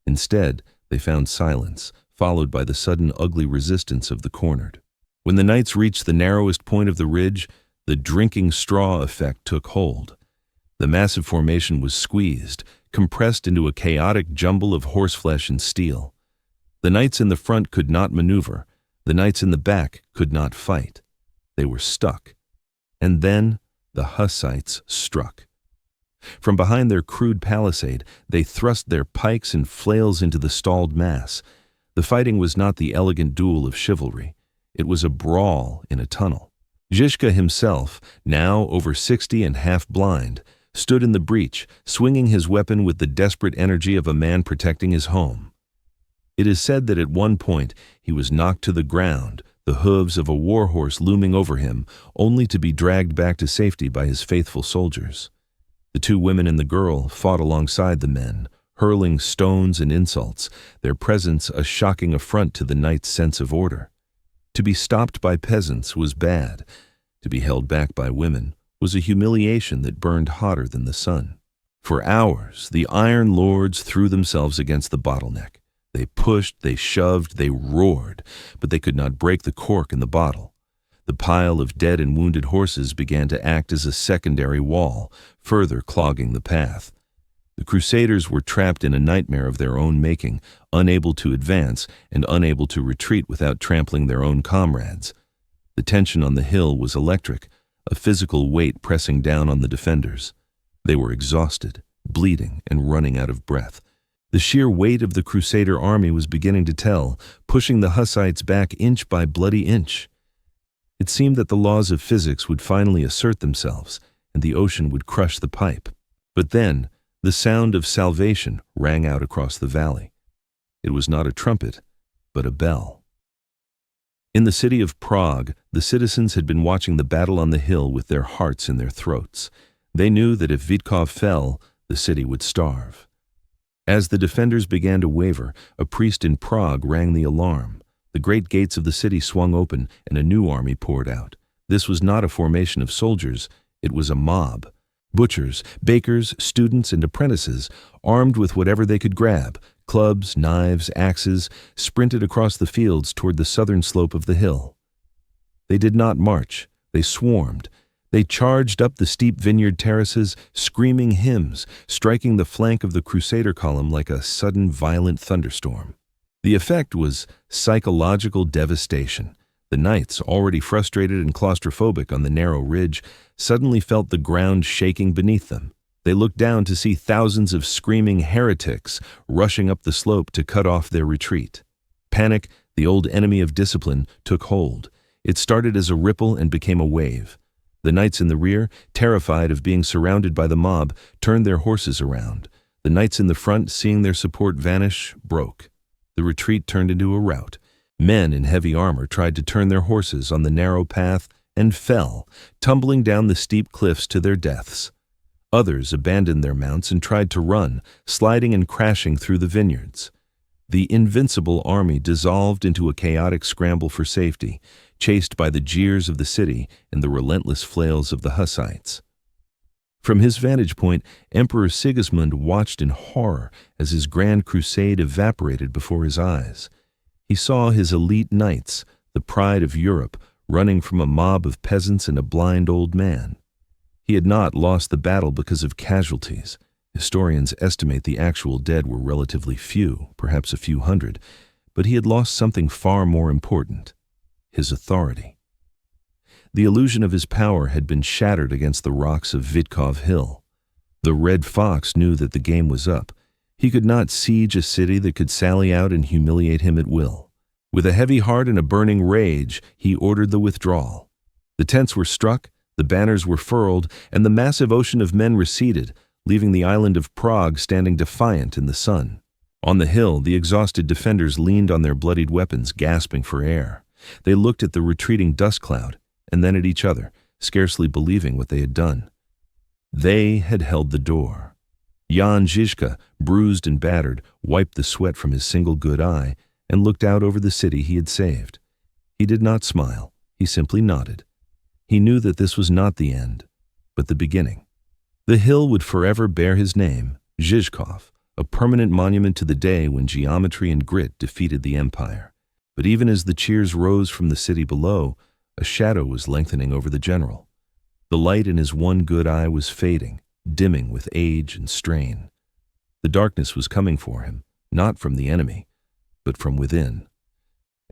Speaker 1: Instead, they found silence, followed by the sudden ugly resistance of the cornered. When the knights reached the narrowest point of the ridge, the drinking straw effect took hold. The massive formation was squeezed, compressed into a chaotic jumble of horseflesh and steel. The knights in the front could not maneuver. The knights in the back could not fight. They were stuck. And then the Hussites struck. From behind their crude palisade, they thrust their pikes and flails into the stalled mass. The fighting was not the elegant duel of chivalry. It was a brawl in a tunnel. Žižka himself, now over 60 and half blind, stood in the breach, swinging his weapon with the desperate energy of a man protecting his home. It is said that at one point he was knocked to the ground, the hooves of a war horse looming over him, only to be dragged back to safety by his faithful soldiers. The 2 women and the girl fought alongside the men, hurling stones and insults, their presence a shocking affront to the knights' sense of order. To be stopped by peasants was bad. To be held back by women was a humiliation that burned hotter than the sun. For hours, the Iron Lords threw themselves against the bottleneck. They pushed, they shoved, they roared, but they could not break the cork in the bottle. The pile of dead and wounded horses began to act as a secondary wall, further clogging the path. The Crusaders were trapped in a nightmare of their own making, unable to advance and unable to retreat without trampling their own comrades. The tension on the hill was electric, a physical weight pressing down on the defenders. They were exhausted, bleeding, and running out of breath. The sheer weight of the Crusader army was beginning to tell, pushing the Hussites back inch by bloody inch. It seemed that the laws of physics would finally assert themselves, and the ocean would crush the pipe. But then, the sound of salvation rang out across the valley. It was not a trumpet, but a bell. In the city of Prague, the citizens had been watching the battle on the hill with their hearts in their throats. They knew that if Vitkov fell, the city would starve. As the defenders began to waver, a priest in Prague rang the alarm. The great gates of the city swung open, and a new army poured out. This was not a formation of soldiers, it was a mob. Butchers, bakers, students, and apprentices, armed with whatever they could grab, clubs, knives, axes, sprinted across the fields toward the southern slope of the hill. They did not march, they swarmed. They charged up the steep vineyard terraces, screaming hymns, striking the flank of the Crusader column like a sudden violent thunderstorm. The effect was psychological devastation. The knights, already frustrated and claustrophobic on the narrow ridge, suddenly felt the ground shaking beneath them. They looked down to see thousands of screaming heretics rushing up the slope to cut off their retreat. Panic, the old enemy of discipline, took hold. It started as a ripple and became a wave. The knights in the rear, terrified of being surrounded by the mob, turned their horses around. The knights in the front, seeing their support vanish, broke. The retreat turned into a rout. Men in heavy armor tried to turn their horses on the narrow path and fell, tumbling down the steep cliffs to their deaths. Others abandoned their mounts and tried to run, sliding and crashing through the vineyards. The invincible army dissolved into a chaotic scramble for safety, chased by the jeers of the city and the relentless flails of the Hussites. From his vantage point, Emperor Sigismund watched in horror as his grand crusade evaporated before his eyes. He saw his elite knights, the pride of Europe, running from a mob of peasants and a blind old man. He had not lost the battle because of casualties. Historians estimate the actual dead were relatively few, perhaps a few hundred, but he had lost something far more important: his authority. The illusion of his power had been shattered against the rocks of Vitkov Hill. The Red Fox knew that the game was up. He could not siege a city that could sally out and humiliate him at will. With a heavy heart and a burning rage, he ordered the withdrawal. The tents were struck, the banners were furled, and the massive ocean of men receded, leaving the island of Prague standing defiant in the sun. On the hill, the exhausted defenders leaned on their bloodied weapons, gasping for air. They looked at the retreating dust cloud, and then at each other, scarcely believing what they had done. They had held the door. Jan Žižka, bruised and battered, wiped the sweat from his single good eye and looked out over the city he had saved. He did not smile. He simply nodded. He knew that this was not the end, but the beginning. The hill would forever bear his name, Žižkov, a permanent monument to the day when geometry and grit defeated the empire. But even as the cheers rose from the city below, a shadow was lengthening over the general. The light in his one good eye was fading, dimming with age and strain. The darkness was coming for him, not from the enemy, but from within.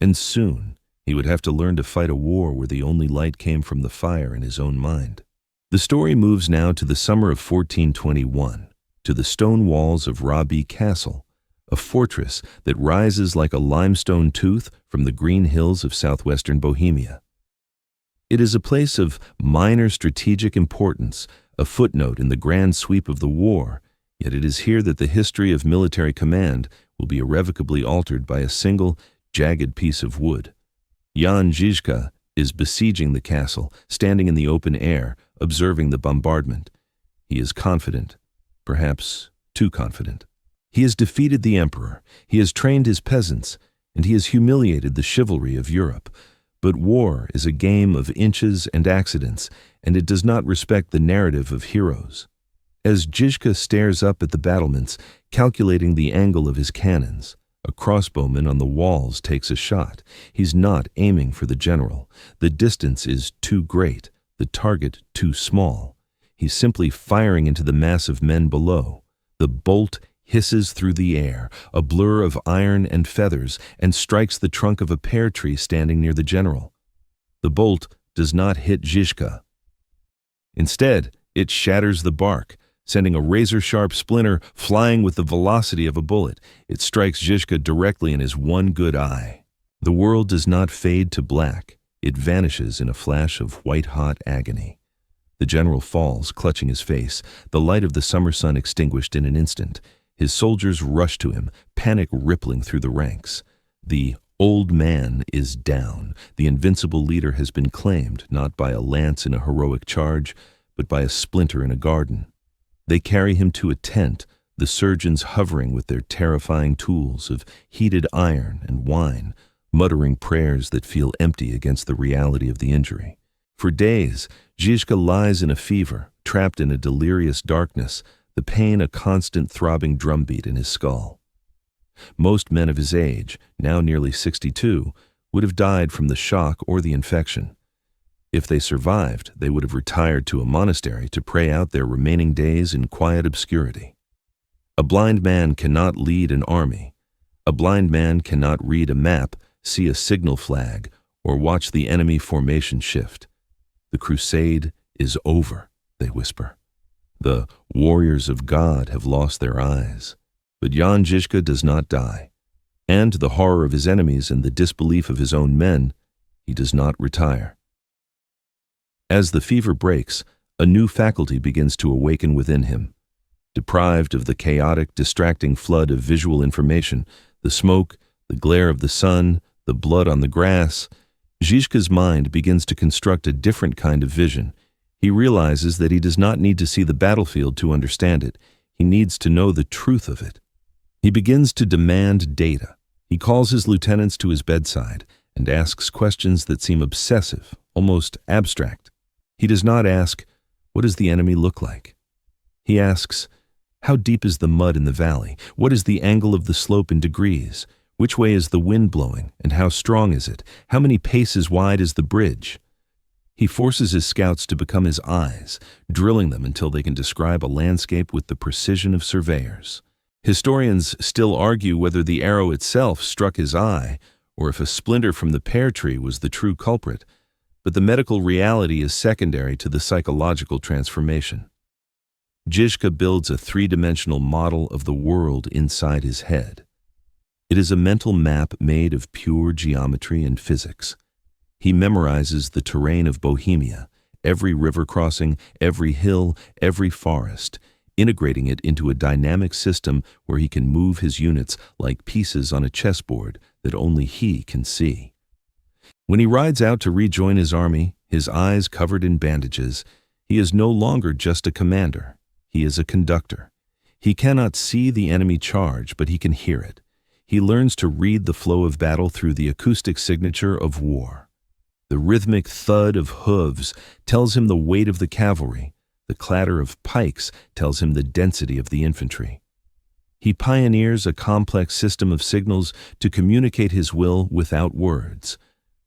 Speaker 1: And soon he would have to learn to fight a war where the only light came from the fire in his own mind. The story moves now to the summer of 1421, to the stone walls of Rabi Castle, a fortress that rises like a limestone tooth from the green hills of southwestern Bohemia. It is a place of minor strategic importance, a footnote in the grand sweep of the war, yet it is here that the history of military command will be irrevocably altered by a single, jagged piece of wood. Jan Žižka is besieging the castle, standing in the open air, observing the bombardment. He is confident, perhaps too confident. He has defeated the emperor, he has trained his peasants, and he has humiliated the chivalry of Europe. But war is a game of inches and accidents, and it does not respect the narrative of heroes. As Žižka stares up at the battlements, calculating the angle of his cannons, a crossbowman on the walls takes a shot. He's not aiming for the general. The distance is too great, the target too small. He's simply firing into the mass of men below. The bolt hisses through the air, a blur of iron and feathers, and strikes the trunk of a pear tree standing near the general. The bolt does not hit Žižka. Instead, it shatters the bark, sending a razor-sharp splinter flying with the velocity of a bullet. It strikes Žižka directly in his one good eye. The world does not fade to black. It vanishes in a flash of white-hot agony. The general falls, clutching his face, the light of the summer sun extinguished in an instant. His soldiers rush to him, panic rippling through the ranks. The old man is down. The invincible leader has been claimed, not by a lance in a heroic charge, but by a splinter in a garden. They carry him to a tent, the surgeons hovering with their terrifying tools of heated iron and wine, muttering prayers that feel empty against the reality of the injury. For days, Žižka lies in a fever, trapped in a delirious darkness, the pain a constant throbbing drumbeat in his skull. Most men of his age, now nearly 62, would have died from the shock or the infection. If they survived, they would have retired to a monastery to pray out their remaining days in quiet obscurity. A blind man cannot lead an army. A blind man cannot read a map, see a signal flag, or watch the enemy formation shift. The crusade is over, they whisper. The warriors of God have lost their eyes. But Jan Žižka does not die. And to the horror of his enemies and the disbelief of his own men, he does not retire. As the fever breaks, a new faculty begins to awaken within him. Deprived of the chaotic, distracting flood of visual information, the smoke, the glare of the sun, the blood on the grass, Zizka's mind begins to construct a different kind of vision. He realizes that he does not need to see the battlefield to understand it. He needs to know the truth of it. He begins to demand data. He calls his lieutenants to his bedside and asks questions that seem obsessive, almost abstract. He does not ask, "What does the enemy look like?" He asks, "How deep is the mud in the valley? What is the angle of the slope in degrees? Which way is the wind blowing, and how strong is it? How many paces wide is the bridge?" He forces his scouts to become his eyes, drilling them until they can describe a landscape with the precision of surveyors. Historians still argue whether the arrow itself struck his eye or if a splinter from the pear tree was the true culprit, but the medical reality is secondary to the psychological transformation. Zizka builds a three-dimensional model of the world inside his head. It is a mental map made of pure geometry and physics. He memorizes the terrain of Bohemia, every river crossing, every hill, every forest, integrating it into a dynamic system where he can move his units like pieces on a chessboard that only he can see. When he rides out to rejoin his army, his eyes covered in bandages, he is no longer just a commander. He is a conductor. He cannot see the enemy charge, but he can hear it. He learns to read the flow of battle through the acoustic signature of war. The rhythmic thud of hooves tells him the weight of the cavalry. The clatter of pikes tells him the density of the infantry. He pioneers a complex system of signals to communicate his will without words.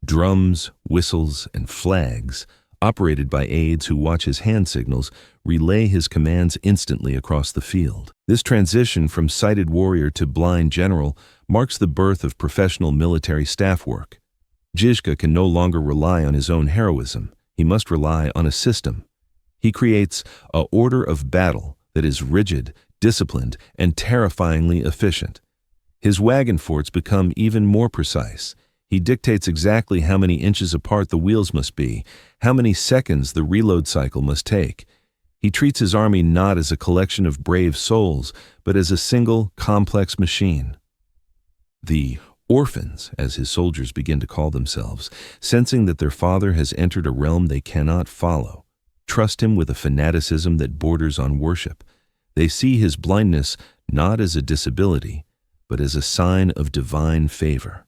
Speaker 1: Drums, whistles, and flags, operated by aides who watch his hand signals, relay his commands instantly across the field. This transition from sighted warrior to blind general marks the birth of professional military staff work. Zizka can no longer rely on his own heroism. He must rely on a system. He creates an order of battle that is rigid, disciplined, and terrifyingly efficient. His wagon forts become even more precise. He dictates exactly how many inches apart the wheels must be, how many seconds the reload cycle must take. He treats his army not as a collection of brave souls, but as a single, complex machine. The orphans, as his soldiers begin to call themselves, sensing that their father has entered a realm they cannot follow, trust him with a fanaticism that borders on worship. They see his blindness not as a disability, but as a sign of divine favor.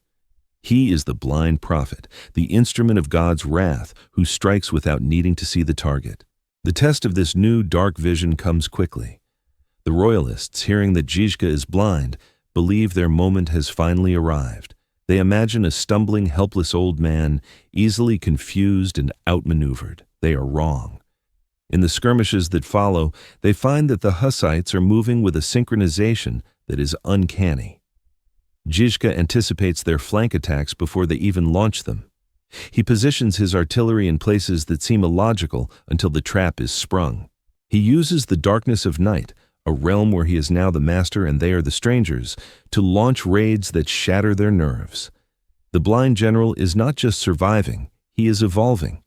Speaker 1: He is the blind prophet, the instrument of God's wrath, who strikes without needing to see the target. The test of this new dark vision comes quickly. The royalists, hearing that Zizka is blind, believe their moment has finally arrived. They imagine a stumbling, helpless old man, easily confused and outmaneuvered. They are wrong. In the skirmishes that follow, they find that the Hussites are moving with a synchronization that is uncanny. Zizka anticipates their flank attacks before they even launch them. He positions his artillery in places that seem illogical until the trap is sprung. He uses the darkness of night, a realm where he is now the master and they are the strangers, to launch raids that shatter their nerves. The blind general is not just surviving, he is evolving.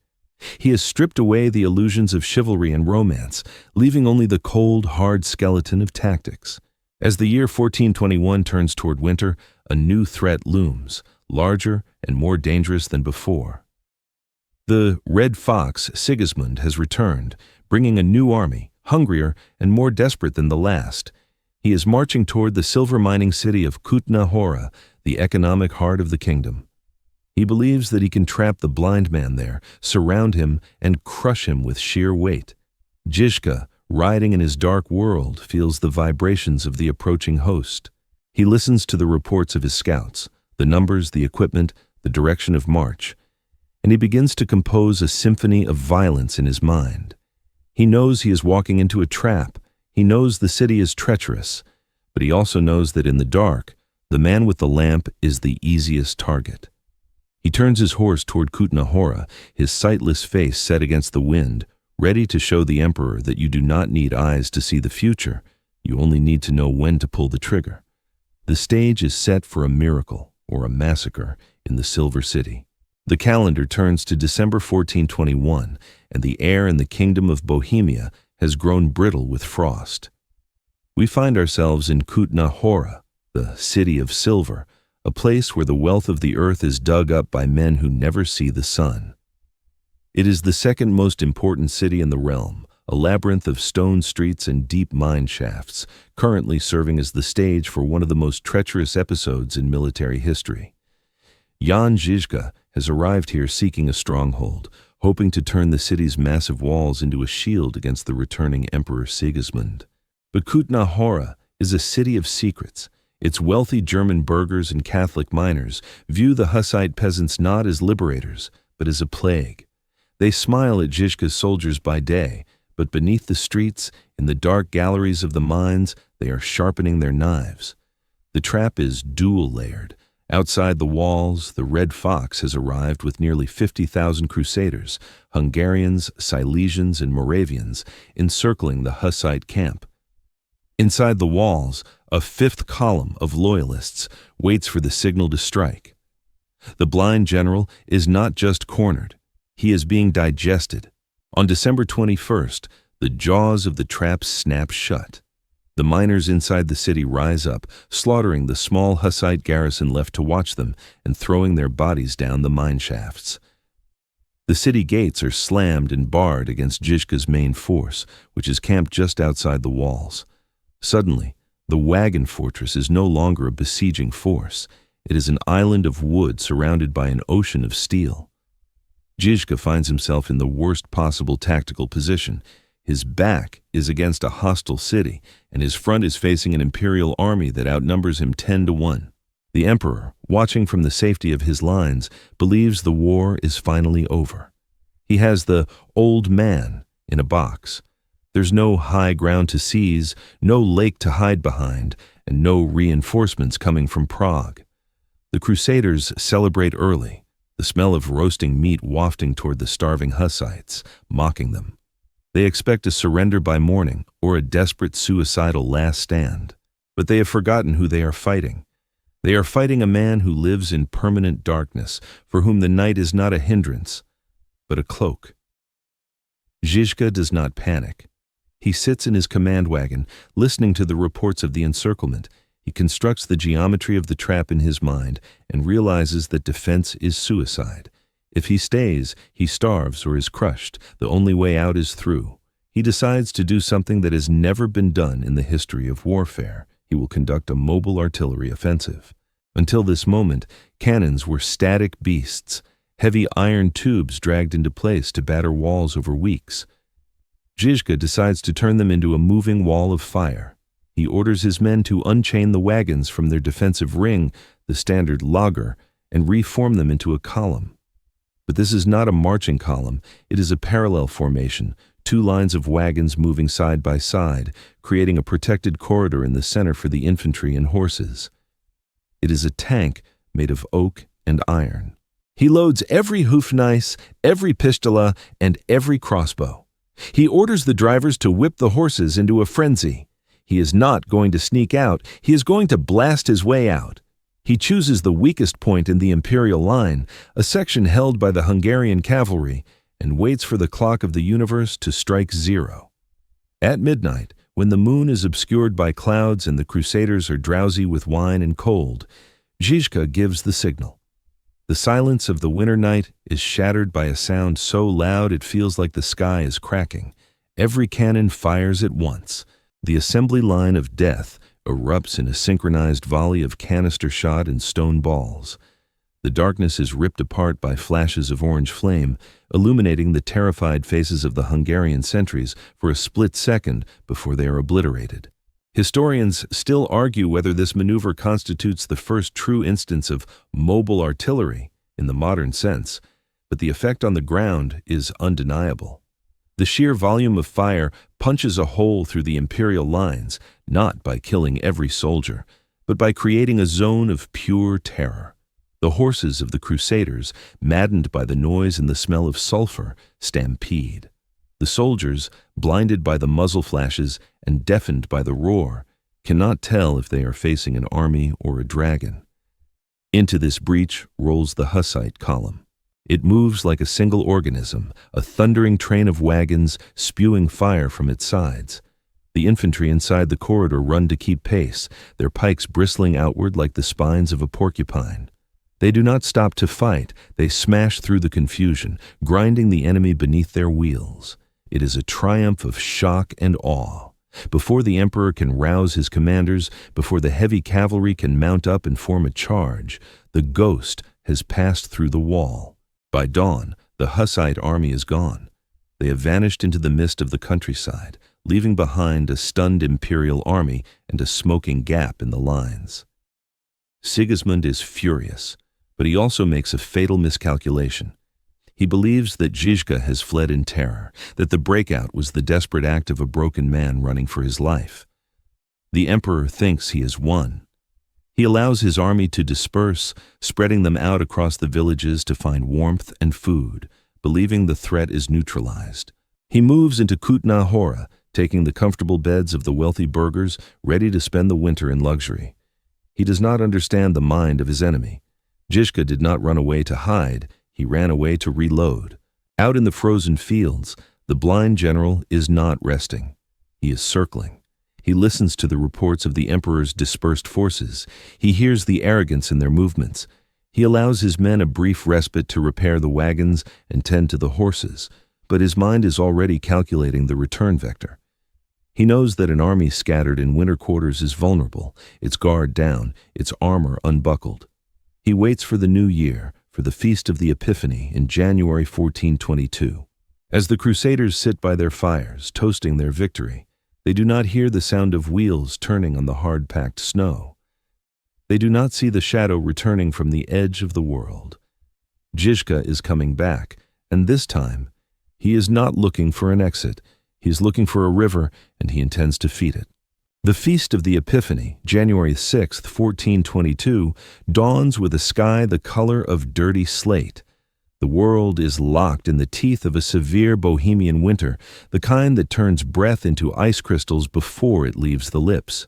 Speaker 1: He has stripped away the illusions of chivalry and romance, leaving only the cold, hard skeleton of tactics. As the year 1421 turns toward winter, a new threat looms, larger and more dangerous than before. The Red Fox, Sigismund, has returned, bringing a new army, hungrier and more desperate than the last. He is marching toward the silver mining city of Kutna-Hora, the economic heart of the kingdom. He believes that he can trap the blind man there, surround him, and crush him with sheer weight. Zizka, riding in his dark world, feels the vibrations of the approaching host. He listens to the reports of his scouts, the numbers, the equipment, the direction of march, and he begins to compose a symphony of violence in his mind. He knows he is walking into a trap. He knows the city is treacherous, but he also knows that in the dark, the man with the lamp is the easiest target. He turns his horse toward Kutna-Hora, his sightless face set against the wind, ready to show the emperor that you do not need eyes to see the future, you only need to know when to pull the trigger. The stage is set for a miracle, or a massacre, in the Silver City. The calendar turns to December 1421, and the air in the kingdom of Bohemia has grown brittle with frost. We find ourselves in Kutna-Hora, the city of silver, a place where the wealth of the earth is dug up by men who never see the sun. It is the second most important city in the realm, a labyrinth of stone streets and deep mine shafts, currently serving as the stage for one of the most treacherous episodes in military history. Jan Žižka has arrived here seeking a stronghold, hoping to turn the city's massive walls into a shield against the returning Emperor Sigismund. But Kutna Hora is a city of secrets. Its wealthy German burghers and Catholic miners view the Hussite peasants not as liberators, but as a plague. They smile at Žižka's soldiers by day, but beneath the streets, in the dark galleries of the mines, they are sharpening their knives. The trap is dual-layered. Outside the walls, the Red Fox has arrived with nearly 50,000 crusaders, Hungarians, Silesians, and Moravians, encircling the Hussite camp. Inside the walls, a fifth column of loyalists waits for the signal to strike. The blind general is not just cornered, he is being digested. On December 21st, the jaws of the trap snap shut. The miners inside the city rise up, slaughtering the small Hussite garrison left to watch them and throwing their bodies down the mine shafts. The city gates are slammed and barred against Žižka's main force, which is camped just outside the walls. Suddenly, the wagon fortress is no longer a besieging force. It is an island of wood surrounded by an ocean of steel. Žižka finds himself in the worst possible tactical position. His back is against a hostile city, and his front is facing an imperial army that outnumbers him 10-1. The emperor, watching from the safety of his lines, believes the war is finally over. He has the old man in a box. There's no high ground to seize, no lake to hide behind, and no reinforcements coming from Prague. The Crusaders celebrate early, the smell of roasting meat wafting toward the starving Hussites, mocking them. They expect a surrender by morning or a desperate suicidal last stand. But they have forgotten who they are fighting. They are fighting a man who lives in permanent darkness, for whom the night is not a hindrance, but a cloak. Žižka does not panic. He sits in his command wagon, listening to the reports of the encirclement. He constructs the geometry of the trap in his mind and realizes that defense is suicide. If he stays, he starves or is crushed. The only way out is through. He decides to do something that has never been done in the history of warfare. He will conduct a mobile artillery offensive. Until this moment, cannons were static beasts, heavy iron tubes dragged into place to batter walls over weeks. Žižka decides to turn them into a moving wall of fire. He orders his men to unchain the wagons from their defensive ring, the standard lager, and reform them into a column. But this is not a marching column, it is a parallel formation, two lines of wagons moving side by side, creating a protected corridor in the center for the infantry and horses. It is a tank made of oak and iron. He loads every hoofnice, every pistola, and every crossbow. He orders the drivers to whip the horses into a frenzy. He is not going to sneak out, he is going to blast his way out. He chooses the weakest point in the imperial line, a section held by the Hungarian cavalry, and waits for the clock of the universe to strike 0. At midnight, when the moon is obscured by clouds and the crusaders are drowsy with wine and cold, Žižka gives the signal. The silence of the winter night is shattered by a sound so loud it feels like the sky is cracking. Every cannon fires at once. The assembly line of death erupts in a synchronized volley of canister shot and stone balls. The darkness is ripped apart by flashes of orange flame, illuminating the terrified faces of the Hungarian sentries for a split second before they are obliterated. Historians still argue whether this maneuver constitutes the first true instance of mobile artillery in the modern sense, but the effect on the ground is undeniable. The sheer volume of fire punches a hole through the imperial lines, not by killing every soldier, but by creating a zone of pure terror. The horses of the crusaders, maddened by the noise and the smell of sulfur, stampede. The soldiers, blinded by the muzzle flashes and deafened by the roar, cannot tell if they are facing an army or a dragon. Into this breach rolls the Hussite column. It moves like a single organism, a thundering train of wagons spewing fire from its sides. The The infantry inside the corridor run to keep pace, their pikes bristling outward like the spines of a porcupine. They do not stop to fight, they smash through the confusion, grinding the enemy beneath their wheels. It is a triumph of shock and awe. Before the emperor can rouse his commanders, before the heavy cavalry can mount up and form a charge, the ghost has passed through the wall. By dawn, the Hussite army is gone. They have vanished into the mist of the countryside, leaving behind a stunned imperial army and a smoking gap in the lines. Sigismund is furious, but he also makes a fatal miscalculation. He believes that Žižka has fled in terror, that the breakout was the desperate act of a broken man running for his life. The emperor thinks he has won. He allows his army to disperse, spreading them out across the villages to find warmth and food, believing the threat is neutralized. He moves into Kutna Hora, taking the comfortable beds of the wealthy burghers, ready to spend the winter in luxury. He does not understand the mind of his enemy. Žižka did not run away to hide, he ran away to reload. Out in the frozen fields, the blind general is not resting. He is circling. He listens to the reports of the emperor's dispersed forces. He hears the arrogance in their movements. He allows his men a brief respite to repair the wagons and tend to the horses, but his mind is already calculating the return vector. He knows that an army scattered in winter quarters is vulnerable, its guard down, its armor unbuckled. He waits for the new year, for the Feast of the Epiphany in January 1422. As the Crusaders sit by their fires, toasting their victory, they do not hear the sound of wheels turning on the hard-packed snow. They do not see the shadow returning from the edge of the world. Žižka is coming back, and this time, he is not looking for an exit. He is looking for a river, and he intends to feed it. The Feast of the Epiphany, January 6, 1422, dawns with a sky the color of dirty slate. The world is locked in the teeth of a severe Bohemian winter, the kind that turns breath into ice crystals before it leaves the lips.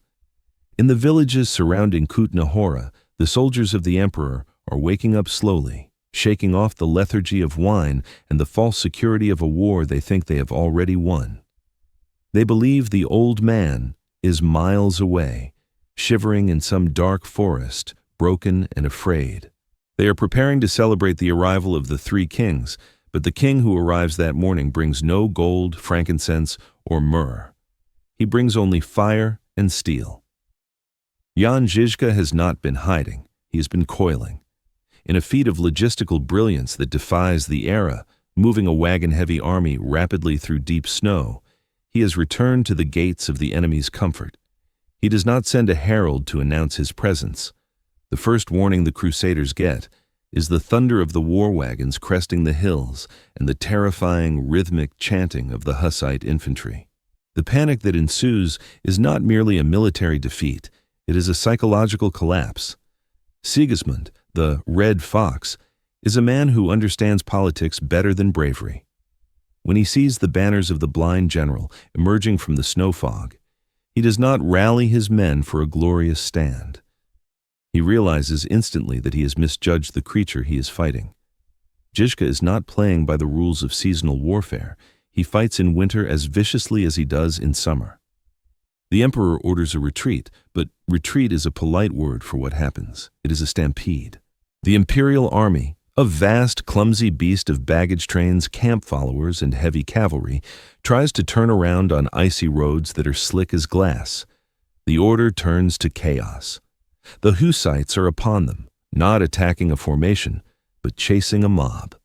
Speaker 1: In the villages surrounding Kutna Hora, the soldiers of the emperor are waking up slowly, shaking off the lethargy of wine and the false security of a war they think they have already won. They believe the old man is miles away, shivering in some dark forest, broken and afraid. They are preparing to celebrate the arrival of the three kings, but the king who arrives that morning brings no gold, frankincense, or myrrh. He brings only fire and steel. Jan Žižka has not been hiding, he has been coiling. In a feat of logistical brilliance that defies the era, moving a wagon-heavy army rapidly through deep snow, he has returned to the gates of the enemy's comfort. He does not send a herald to announce his presence. The first warning the Crusaders get is the thunder of the war wagons cresting the hills and the terrifying rhythmic chanting of the Hussite infantry. The panic that ensues is not merely a military defeat, it is a psychological collapse. Sigismund, the Red Fox, is a man who understands politics better than bravery. When he sees the banners of the blind general emerging from the snow fog, he does not rally his men for a glorious stand. He realizes instantly that he has misjudged the creature he is fighting. Žižka is not playing by the rules of seasonal warfare. He fights in winter as viciously as he does in summer. The emperor orders a retreat, but retreat is a polite word for what happens. It is a stampede. The imperial army, a vast, clumsy beast of baggage trains, camp followers, and heavy cavalry, tries to turn around on icy roads that are slick as glass. The order turns to chaos. The Hussites are upon them, not attacking a formation, but chasing a mob.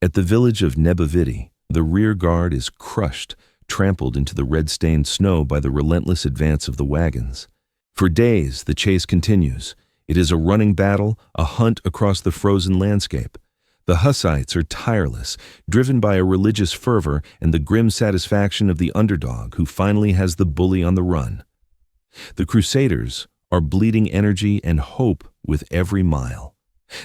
Speaker 1: At the village of Nebavidi, the rear guard is crushed, trampled into the red-stained snow by the relentless advance of the wagons. For days, the chase continues. It is a running battle, a hunt across the frozen landscape. The Hussites are tireless, driven by a religious fervor and the grim satisfaction of the underdog who finally has the bully on the run. The Crusaders are bleeding energy and hope with every mile.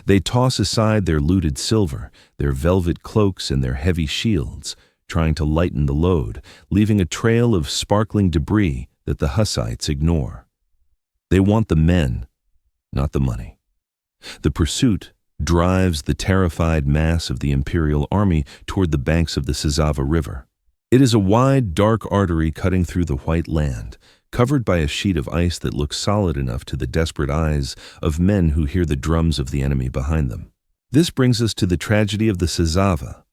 Speaker 1: They toss aside their looted silver, their velvet cloaks, and their heavy shields, trying to lighten the load, leaving a trail of sparkling debris that the Hussites ignore. They want the men, not the money. The pursuit drives the terrified mass of the imperial army toward the banks of the Sazava River. It is a wide, dark artery cutting through the white land, covered by a sheet of ice that looks solid enough to the desperate eyes of men who hear the drums of the enemy behind them. This brings us to the tragedy of the Sazava.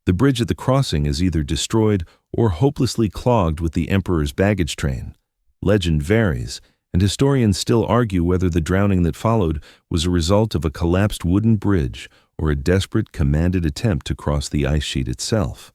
Speaker 1: The bridge at the crossing is either destroyed or hopelessly clogged with the emperor's baggage train. Legend varies, and historians still argue whether the drowning that followed was a result of a collapsed wooden bridge or a desperate, commanded attempt to cross the ice sheet itself.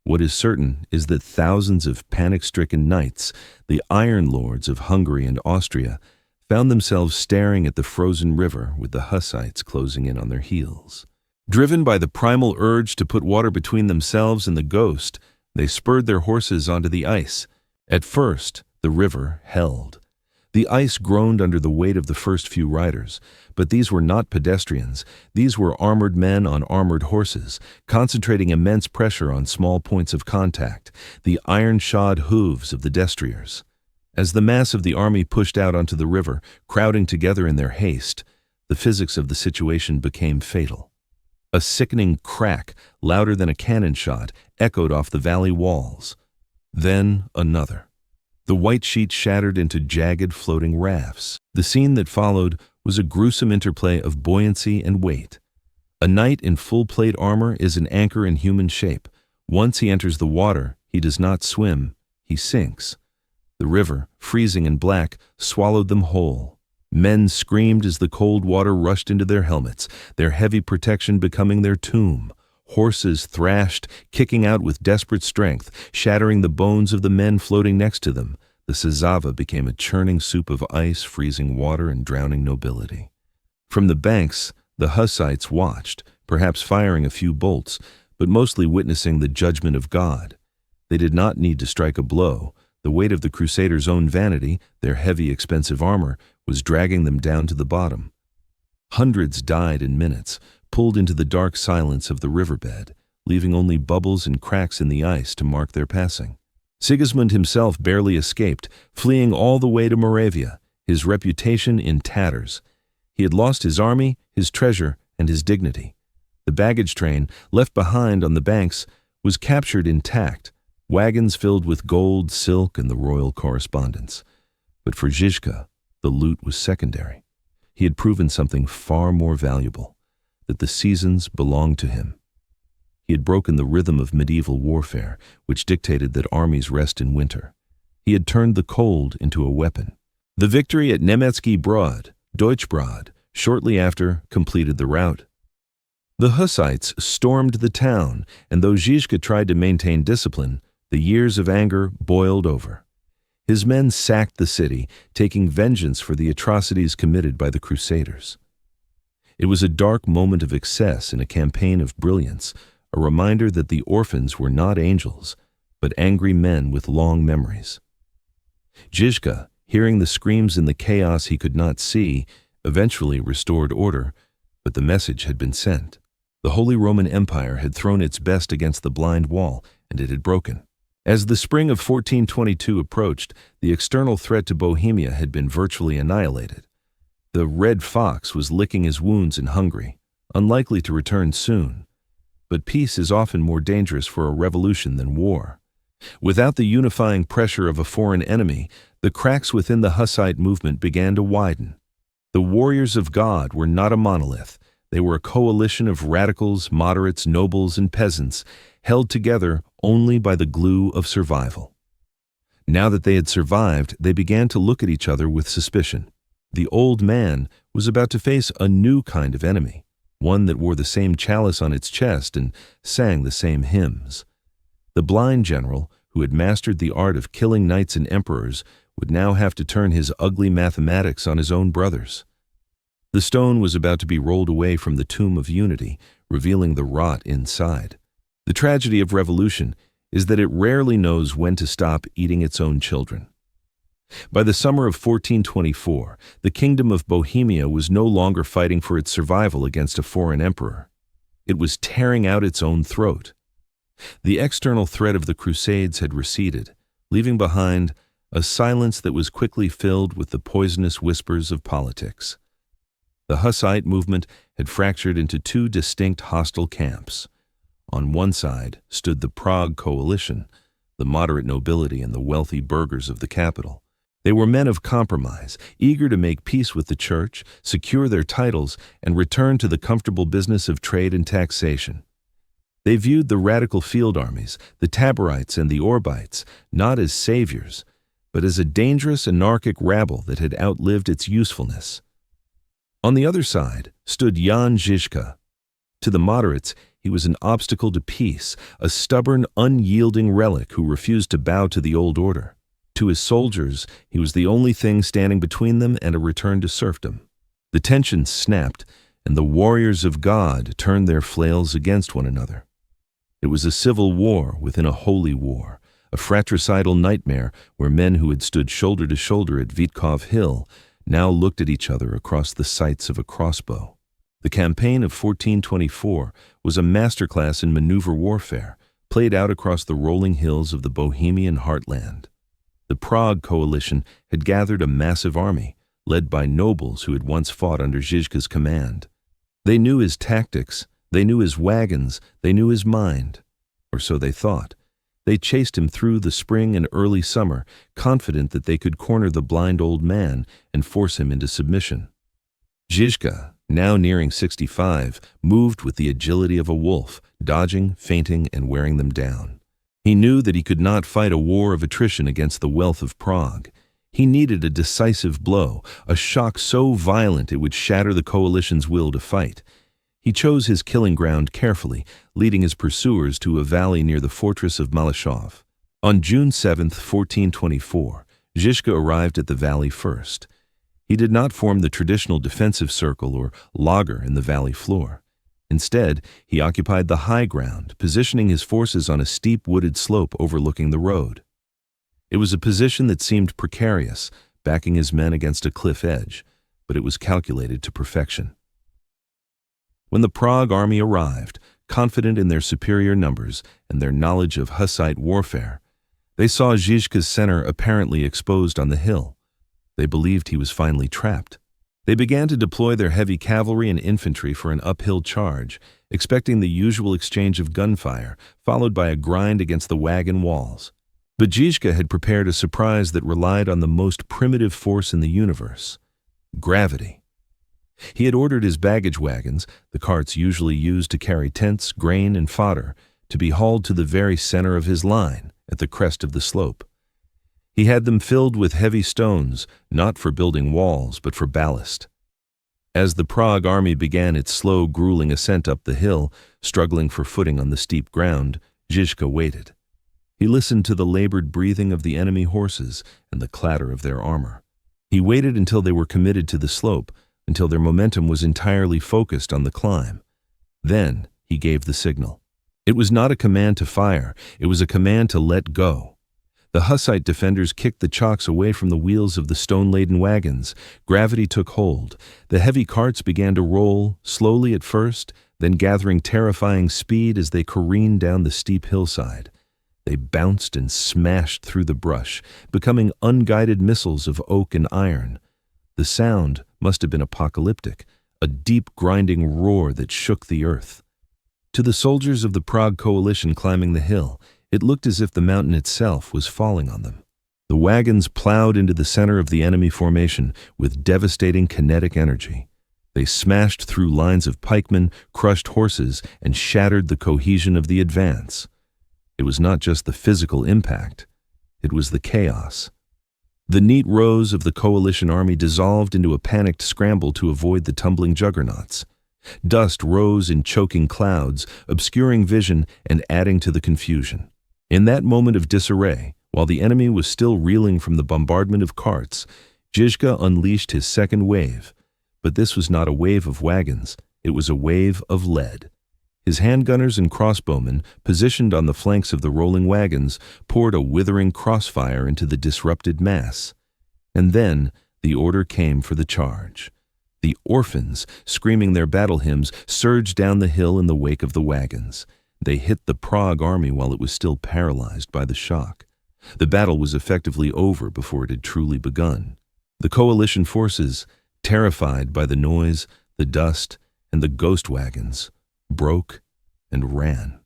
Speaker 1: What is certain is that thousands of panic-stricken knights, the Iron Lords of Hungary and Austria, found themselves staring at the frozen river with the Hussites closing in on their heels. Driven by the primal urge to put water between themselves and the ghost, they spurred their horses onto the ice. At first, the river held. The ice groaned under the weight of the first few riders, but these were not pedestrians. These were armored men on armored horses, concentrating immense pressure on small points of contact, the iron-shod hooves of the destriers. As the mass of the army pushed out onto the river, crowding together in their haste, the physics of the situation became fatal. A sickening crack, louder than a cannon shot, echoed off the valley walls. Then another. The white sheet shattered into jagged, floating rafts. The scene that followed was a gruesome interplay of buoyancy and weight. A knight in full plate armor is an anchor in human shape. Once he enters the water, he does not swim, he sinks. The river, freezing and black, swallowed them whole. Men screamed as the cold water rushed into their helmets, their heavy protection becoming their tomb. Horses thrashed, kicking out with desperate strength, shattering the bones of the men floating next to them. The Sazava became a churning soup of ice, freezing water, and drowning nobility. From the banks, the Hussites watched, perhaps firing a few bolts, but mostly witnessing the judgment of God. They did not need to strike a blow. The weight of the Crusaders' own vanity, their heavy, expensive armor, was dragging them down to the bottom. Hundreds died in minutes, pulled into the dark silence of the riverbed, leaving only bubbles and cracks in the ice to mark their passing. Sigismund himself barely escaped, fleeing all the way to Moravia, his reputation in tatters. He had lost his army, his treasure, and his dignity. The baggage train, left behind on the banks, was captured intact, wagons filled with gold, silk, and the royal correspondence. But for Zizka, the loot was secondary. He had proven something far more valuable, that the seasons belonged to him. He had broken the rhythm of medieval warfare, which dictated that armies rest in winter. He had turned the cold into a weapon. The victory at Nemetzky Brod, Deutschbrod, shortly after, completed the rout. The Hussites stormed the town, and though Zizka tried to maintain discipline, the years of anger boiled over. His men sacked the city, taking vengeance for the atrocities committed by the Crusaders. It was a dark moment of excess in a campaign of brilliance, a reminder that the orphans were not angels, but angry men with long memories. Zizka, hearing the screams in the chaos he could not see, eventually restored order, but the message had been sent. The Holy Roman Empire had thrown its best against the blind wall, and it had broken. As the spring of 1422 approached, the external threat to Bohemia had been virtually annihilated. The Red Fox was licking his wounds in Hungary, unlikely to return soon. But peace is often more dangerous for a revolution than war. Without the unifying pressure of a foreign enemy, the cracks within the Hussite movement began to widen. The warriors of God were not a monolith. They were a coalition of radicals, moderates, nobles, and peasants, held together only by the glue of survival. Now that they had survived, they began to look at each other with suspicion. The old man was about to face a new kind of enemy, one that wore the same chalice on its chest and sang the same hymns. The blind general, who had mastered the art of killing knights and emperors, would now have to turn his ugly mathematics on his own brothers. The stone was about to be rolled away from the tomb of unity, revealing the rot inside. The tragedy of revolution is that it rarely knows when to stop eating its own children. By the summer of 1424, the kingdom of Bohemia was no longer fighting for its survival against a foreign emperor. It was tearing out its own throat. The external threat of the Crusades had receded, leaving behind a silence that was quickly filled with the poisonous whispers of politics. The Hussite movement had fractured into two distinct hostile camps. On one side stood the Prague coalition, the moderate nobility and the wealthy burghers of the capital. They were men of compromise, eager to make peace with the church, secure their titles, and return to the comfortable business of trade and taxation. They viewed the radical field armies, the Taborites and the Orbites, not as saviors, but as a dangerous anarchic rabble that had outlived its usefulness. On the other side stood Jan Žižka. To the moderates, he was an obstacle to peace, a stubborn, unyielding relic who refused to bow to the old order. To his soldiers, he was the only thing standing between them and a return to serfdom. The tensions snapped, and the warriors of God turned their flails against one another. It was a civil war within a holy war, a fratricidal nightmare where men who had stood shoulder to shoulder at Vitkov Hill now looked at each other across the sights of a crossbow. The campaign of 1424 was a masterclass in maneuver warfare, played out across the rolling hills of the Bohemian heartland. The Prague coalition had gathered a massive army, led by nobles who had once fought under Žižka's command. They knew his tactics, they knew his wagons, they knew his mind. Or so they thought. They chased him through the spring and early summer, confident that they could corner the blind old man and force him into submission. Žižka, now nearing 65, moved with the agility of a wolf, dodging, feinting, and wearing them down. He knew that he could not fight a war of attrition against the wealth of Prague. He needed a decisive blow, a shock so violent it would shatter the coalition's will to fight. He chose his killing ground carefully, leading his pursuers to a valley near the fortress of Malashov. On June 7, 1424, Žižka arrived at the valley first. He did not form the traditional defensive circle or lager in the valley floor. Instead, he occupied the high ground, positioning his forces on a steep wooded slope overlooking the road. It was a position that seemed precarious, backing his men against a cliff edge, but it was calculated to perfection. When the Prague army arrived, confident in their superior numbers and their knowledge of Hussite warfare, they saw Žižka's center apparently exposed on the hill. They believed he was finally trapped. They began to deploy their heavy cavalry and infantry for an uphill charge, expecting the usual exchange of gunfire, followed by a grind against the wagon walls. But Žižka had prepared a surprise that relied on the most primitive force in the universe: gravity. He had ordered his baggage wagons, the carts usually used to carry tents, grain, and fodder, to be hauled to the very center of his line, at the crest of the slope. He had them filled with heavy stones, not for building walls, but for ballast. As the Prague army began its slow, grueling ascent up the hill, struggling for footing on the steep ground, Žižka waited. He listened to the labored breathing of the enemy horses and the clatter of their armor. He waited until they were committed to the slope, until their momentum was entirely focused on the climb. Then he gave the signal. It was not a command to fire, it was a command to let go. The Hussite defenders kicked the chocks away from the wheels of the stone-laden wagons. Gravity took hold. The heavy carts began to roll, slowly at first, then gathering terrifying speed as they careened down the steep hillside. They bounced and smashed through the brush, becoming unguided missiles of oak and iron. The sound must have been apocalyptic, a deep grinding roar that shook the earth. To the soldiers of the Prague coalition climbing the hill, it looked as if the mountain itself was falling on them. The wagons plowed into the center of the enemy formation with devastating kinetic energy. They smashed through lines of pikemen, crushed horses, and shattered the cohesion of the advance. It was not just the physical impact, it was the chaos. The neat rows of the coalition army dissolved into a panicked scramble to avoid the tumbling juggernauts. Dust rose in choking clouds, obscuring vision and adding to the confusion. In that moment of disarray, while the enemy was still reeling from the bombardment of carts, Žižka unleashed his second wave. But this was not a wave of wagons, it was a wave of lead. His handgunners and crossbowmen, positioned on the flanks of the rolling wagons, poured a withering crossfire into the disrupted mass. And then the order came for the charge. The orphans, screaming their battle hymns, surged down the hill in the wake of the wagons. They hit the Prague army while it was still paralyzed by the shock. The battle was effectively over before it had truly begun. The coalition forces, terrified by the noise, the dust, and the ghost wagons, broke and ran.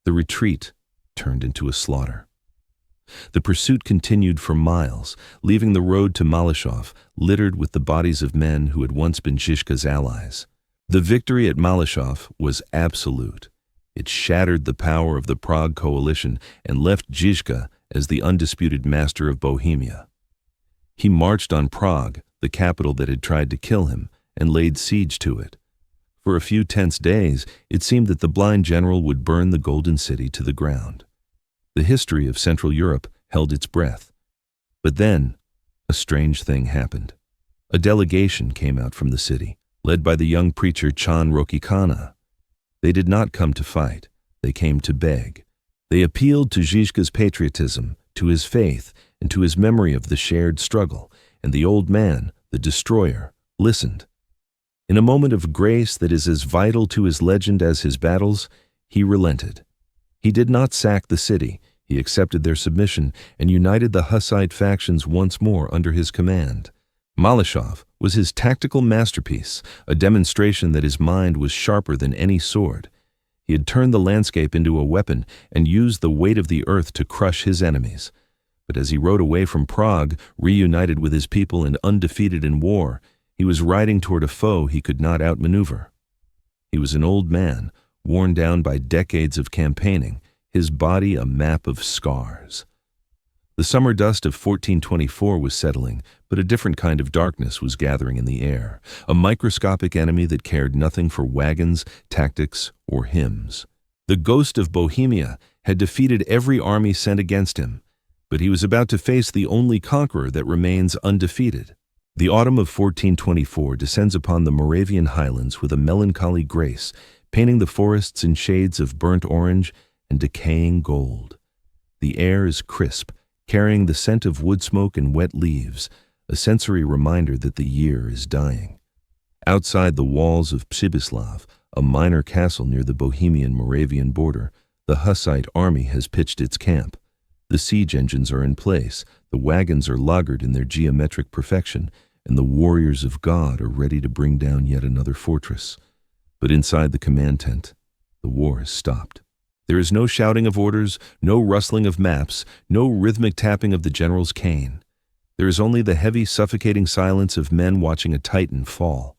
Speaker 1: The retreat turned into a slaughter. The pursuit continued for miles, leaving the road to Malashov littered with the bodies of men who had once been Zhizka's allies. The victory at Malashov was absolute. It shattered the power of the Prague coalition and left Zhizka as the undisputed master of Bohemia. He marched on Prague, the capital that had tried to kill him, and laid siege to it. For a few tense days, it seemed that the blind general would burn the Golden City to the ground. The history of Central Europe held its breath. But then, a strange thing happened. A delegation came out from the city, led by the young preacher Chan Rokikana. They did not come to fight. They came to beg. They appealed to Zhizka's patriotism, to his faith, and to his memory of the shared struggle, and the old man, the destroyer, listened. In a moment of grace that is as vital to his legend as his battles, he relented. He did not sack the city. He accepted their submission and united the Hussite factions once more under his command. Malashov was his tactical masterpiece, a demonstration that his mind was sharper than any sword. He had turned the landscape into a weapon and used the weight of the earth to crush his enemies. But as he rode away from Prague, reunited with his people and undefeated in war, he was riding toward a foe he could not outmaneuver. He was an old man, worn down by decades of campaigning, his body a map of scars. The summer dust of 1424 was settling, but a different kind of darkness was gathering in the air, a microscopic enemy that cared nothing for wagons, tactics, or hymns. The ghost of Bohemia had defeated every army sent against him, but he was about to face the only conqueror that remains undefeated. The autumn of 1424 descends upon the Moravian highlands with a melancholy grace, painting the forests in shades of burnt orange and decaying gold. The air is crisp, carrying the scent of wood smoke and wet leaves, a sensory reminder that the year is dying. Outside the walls of Przybyslav, a minor castle near the Bohemian-Moravian border, the Hussite army has pitched its camp. The siege engines are in place, the wagons are lagered in their geometric perfection, and the warriors of God are ready to bring down yet another fortress. But inside the command tent, the war has stopped. There is no shouting of orders, no rustling of maps, no rhythmic tapping of the general's cane. There is only the heavy, suffocating silence of men watching a titan fall.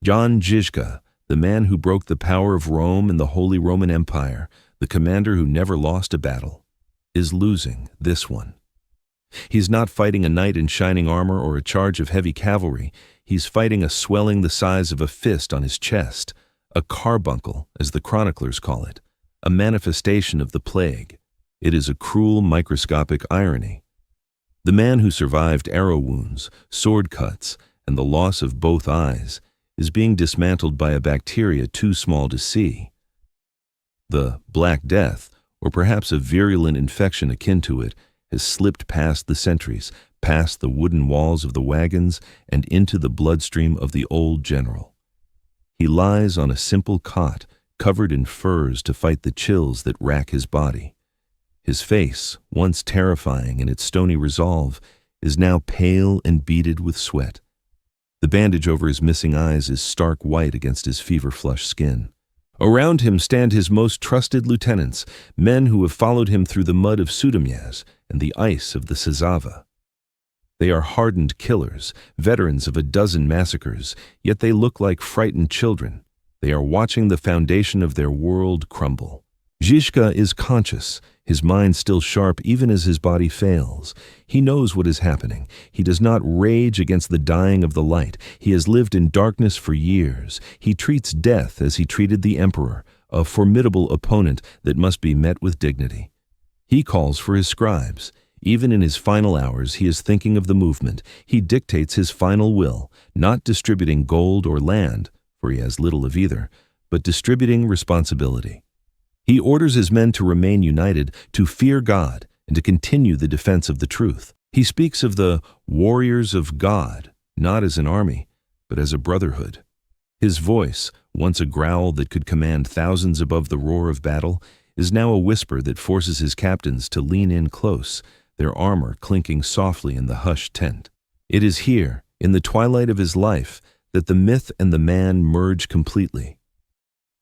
Speaker 1: Jan Zhizka, the man who broke the power of Rome and the Holy Roman Empire, the commander who never lost a battle, is losing this one. He's not fighting a knight in shining armor or a charge of heavy cavalry. He's fighting a swelling the size of a fist on his chest, a carbuncle, as the chroniclers call it, a manifestation of the plague. It is a cruel, microscopic irony. The man who survived arrow wounds, sword cuts, and the loss of both eyes is being dismantled by a bacteria too small to see. The Black Death, or perhaps a virulent infection akin to it, has slipped past the sentries, past the wooden walls of the wagons, and into the bloodstream of the old general. He lies on a simple cot, covered in furs to fight the chills that rack his body. His face, once terrifying in its stony resolve, is now pale and beaded with sweat. The bandage over his missing eyes is stark white against his fever-flushed skin. Around him stand his most trusted lieutenants, men who have followed him through the mud of Sudomyaz and the ice of the Sazava. They are hardened killers, veterans of a dozen massacres, yet they look like frightened children. They are watching the foundation of their world crumble. Zhizka is conscious, his mind still sharp even as his body fails. He knows what is happening. He does not rage against the dying of the light. He has lived in darkness for years. He treats death as he treated the emperor, a formidable opponent that must be met with dignity. He calls for his scribes. Even in his final hours, he is thinking of the movement. He dictates his final will, not distributing gold or land, for he has little of either, but distributing responsibility. He orders his men to remain united, to fear God, and to continue the defense of the truth. He speaks of the warriors of God, not as an army, but as a brotherhood. His voice, once a growl that could command thousands above the roar of battle, is now a whisper that forces his captains to lean in close, their armor clinking softly in the hushed tent. It is here, in the twilight of his life, that the myth and the man merge completely.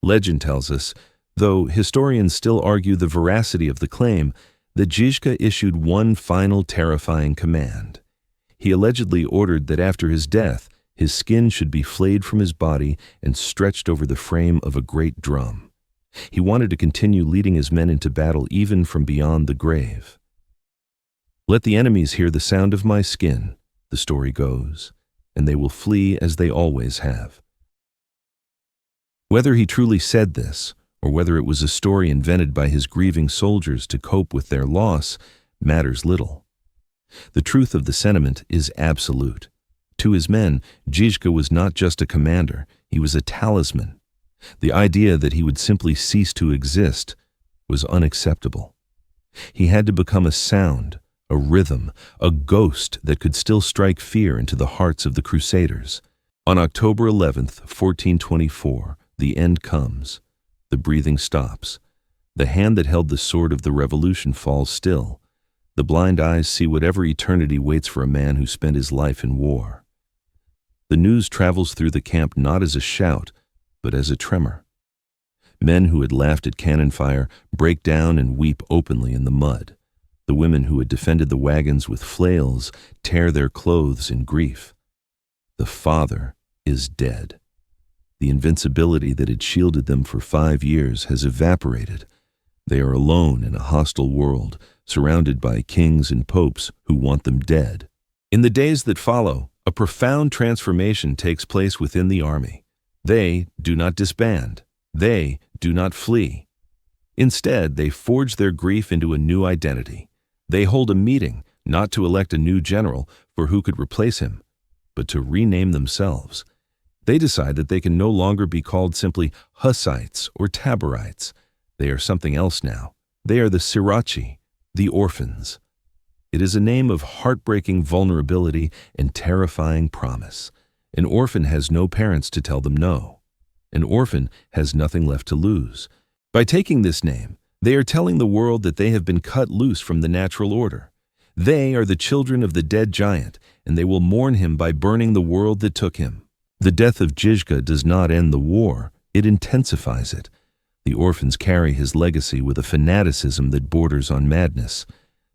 Speaker 1: Legend tells us though historians still argue the veracity of the claim that Žižka issued one final terrifying command. He allegedly ordered that after his death, his skin should be flayed from his body and stretched over the frame of a great drum. He wanted to continue leading his men into battle even from beyond the grave. "Let the enemies hear the sound of my skin," the story goes, "and they will flee as they always have." Whether he truly said this, or whether it was a story invented by his grieving soldiers to cope with their loss, matters little. The truth of the sentiment is absolute. To his men, Žižka was not just a commander, he was a talisman. The idea that he would simply cease to exist was unacceptable. He had to become a sound, a rhythm, a ghost that could still strike fear into the hearts of the Crusaders. On October 11th, 1424, the end comes. The breathing stops. The hand that held the sword of the revolution falls still. The blind eyes see whatever eternity waits for a man who spent his life in war. The news travels through the camp not as a shout, but as a tremor. Men who had laughed at cannon fire break down and weep openly in the mud. The women who had defended the wagons with flails tear their clothes in grief. The father is dead. The invincibility that had shielded them for 5 years has evaporated. They are alone in a hostile world, surrounded by kings and popes who want them dead. In the days that follow, a profound transformation takes place within the army. They do not disband. They do not flee. Instead, they forge their grief into a new identity. They hold a meeting, not to elect a new general for who could replace him, but to rename themselves. They decide that they can no longer be called simply Hussites or Taborites. They are something else now. They are the Sirachi, the orphans. It is a name of heartbreaking vulnerability and terrifying promise. An orphan has no parents to tell them no. An orphan has nothing left to lose. By taking this name, they are telling the world that they have been cut loose from the natural order. They are the children of the dead giant, and they will mourn him by burning the world that took him. The death of Žižka does not end the war, it intensifies it. The orphans carry his legacy with a fanaticism that borders on madness.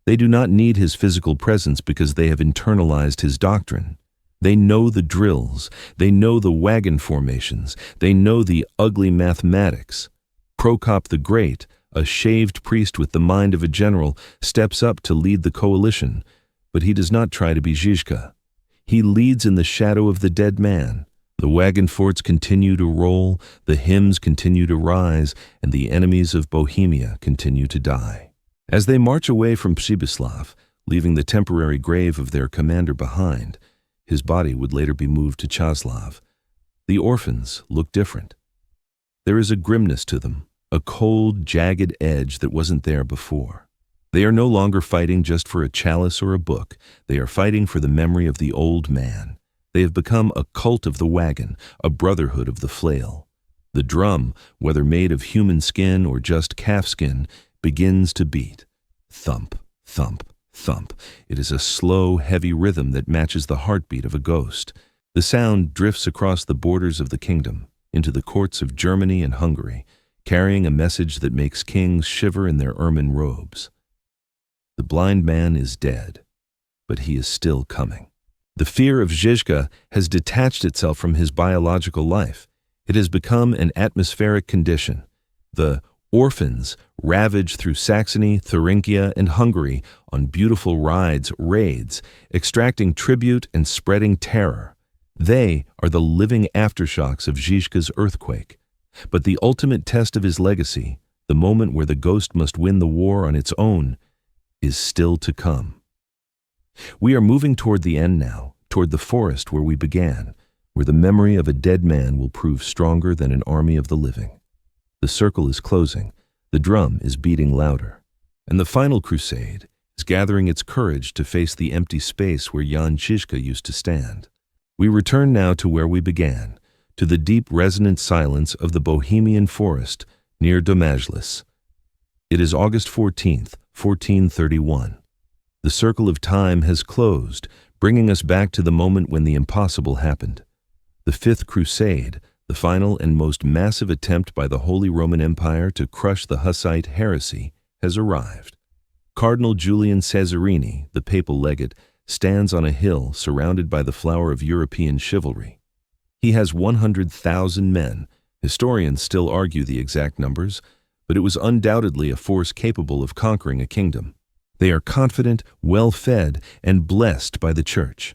Speaker 1: They do not need his physical presence because they have internalized his doctrine. They know the drills, they know the wagon formations, they know the ugly mathematics. Prokop the Great, a shaved priest with the mind of a general, steps up to lead the coalition, but he does not try to be Žižka. He leads in the shadow of the dead man. The wagon forts continue to roll, the hymns continue to rise, and the enemies of Bohemia continue to die. As they march away from Přibyslav, leaving the temporary grave of their commander behind, his body would later be moved to Čáslav. The orphans look different. There is a grimness to them, a cold, jagged edge that wasn't there before. They are no longer fighting just for a chalice or a book. They are fighting for the memory of the old man. They have become a cult of the wagon, a brotherhood of the flail. The drum, whether made of human skin or just calfskin, begins to beat. Thump, thump, thump. It is a slow, heavy rhythm that matches the heartbeat of a ghost. The sound drifts across the borders of the kingdom, into the courts of Germany and Hungary, carrying a message that makes kings shiver in their ermine robes. The blind man is dead, but he is still coming. The fear of Žižka has detached itself from his biological life. It has become an atmospheric condition. The orphans ravage through Saxony, Thuringia, and Hungary on beautiful raids, extracting tribute and spreading terror. They are the living aftershocks of Žižka's earthquake. But the ultimate test of his legacy, the moment where the ghost must win the war on its own, is still to come. We are moving toward the end now, toward the forest where we began, where the memory of a dead man will prove stronger than an army of the living. The circle is closing, the drum is beating louder, and the final crusade is gathering its courage to face the empty space where Jan Žižka used to stand. We return now to where we began, to the deep resonant silence of the Bohemian forest near Domažlice. It is August 14th, 1431. The circle of time has closed, bringing us back to the moment when the impossible happened. The Fifth Crusade, The final and most massive attempt by the Holy Roman Empire to crush the Hussite heresy has arrived. Cardinal Julian Cesarini, the papal legate, stands on a hill surrounded by the flower of European chivalry. He has 100,000 men. Historians still argue the exact numbers, but it was undoubtedly a force capable of conquering a kingdom. They are confident, well-fed, and blessed by the Church.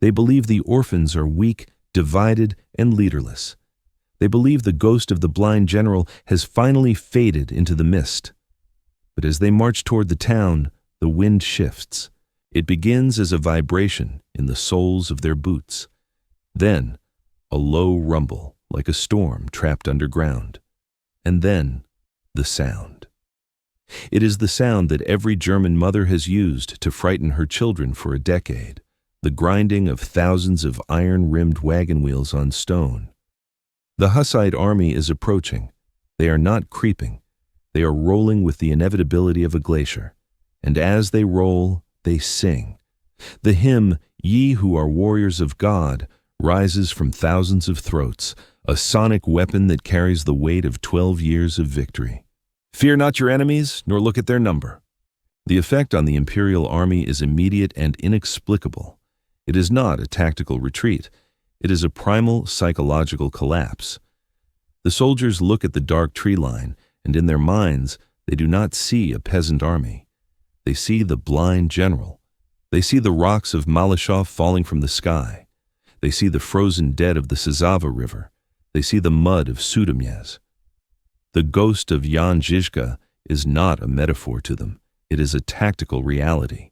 Speaker 1: They believe the orphans are weak, divided, and leaderless. They believe the ghost of the blind general has finally faded into the mist. But as they march toward the town, the wind shifts. It begins as a vibration in the soles of their boots. Then, a low rumble, like a storm trapped underground. And then, the sound. It is the sound that every German mother has used to frighten her children for a decade, the grinding of thousands of iron-rimmed wagon wheels on stone. The Hussite army is approaching. They are not creeping. They are rolling with the inevitability of a glacier. And as they roll, they sing. The hymn, "Ye who are warriors of God," rises from thousands of throats, a sonic weapon that carries the weight of 12 years of victory. Fear not your enemies, nor look at their number. The effect on the imperial army is immediate and inexplicable. It is not a tactical retreat. It is a primal psychological collapse. The soldiers look at the dark tree line, and in their minds, they do not see a peasant army. They see the blind general. They see the rocks of Malashov falling from the sky. They see the frozen dead of the Sazava River. They see the mud of Sudomyez. The ghost of Jan Žižka is not a metaphor to them. It is a tactical reality.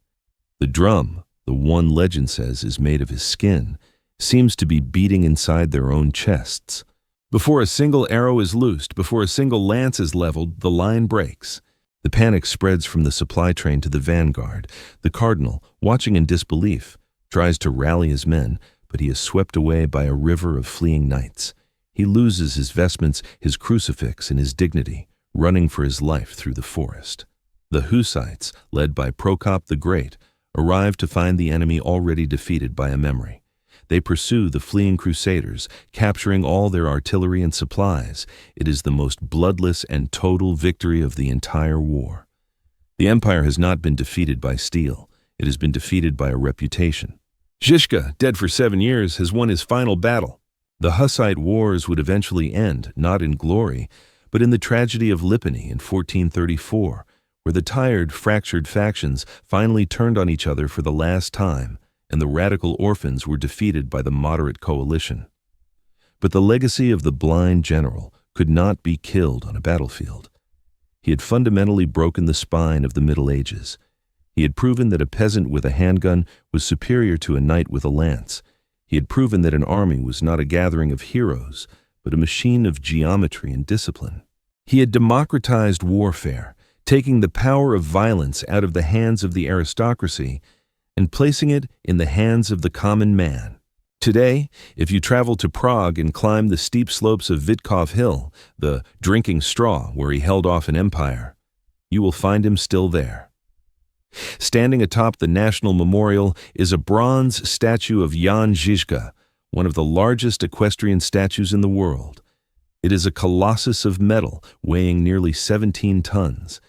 Speaker 1: The drum, the one legend says is made of his skin, seems to be beating inside their own chests. Before a single arrow is loosed, before a single lance is leveled, the line breaks. The panic spreads from the supply train to the vanguard. The cardinal, watching in disbelief, tries to rally his men, but he is swept away by a river of fleeing knights. He loses his vestments, his crucifix, and his dignity, running for his life through the forest. The Hussites, led by Prokop the Great, arrive to find the enemy already defeated by a memory. They pursue the fleeing crusaders, capturing all their artillery and supplies. It is the most bloodless and total victory of the entire war. The empire has not been defeated by steel. It has been defeated by a reputation. Žižka, dead for 7 years, has won his final battle. The Hussite wars would eventually end, not in glory, but in the tragedy of Lipany in 1434, where the tired, fractured factions finally turned on each other for the last time, and the radical orphans were defeated by the moderate coalition. But the legacy of the blind general could not be killed on a battlefield. He had fundamentally broken the spine of the Middle Ages. He had proven that a peasant with a handgun was superior to a knight with a lance. He had proven that an army was not a gathering of heroes, but a machine of geometry and discipline. He had democratized warfare, taking the power of violence out of the hands of the aristocracy and placing it in the hands of the common man. Today, if you travel to Prague and climb the steep slopes of Vitkov Hill, the drinking straw where he held off an empire, you will find him still there. Standing atop the National Memorial is a bronze statue of Jan Žižka, one of the largest equestrian statues in the world. It is a colossus of metal weighing nearly 17 tons.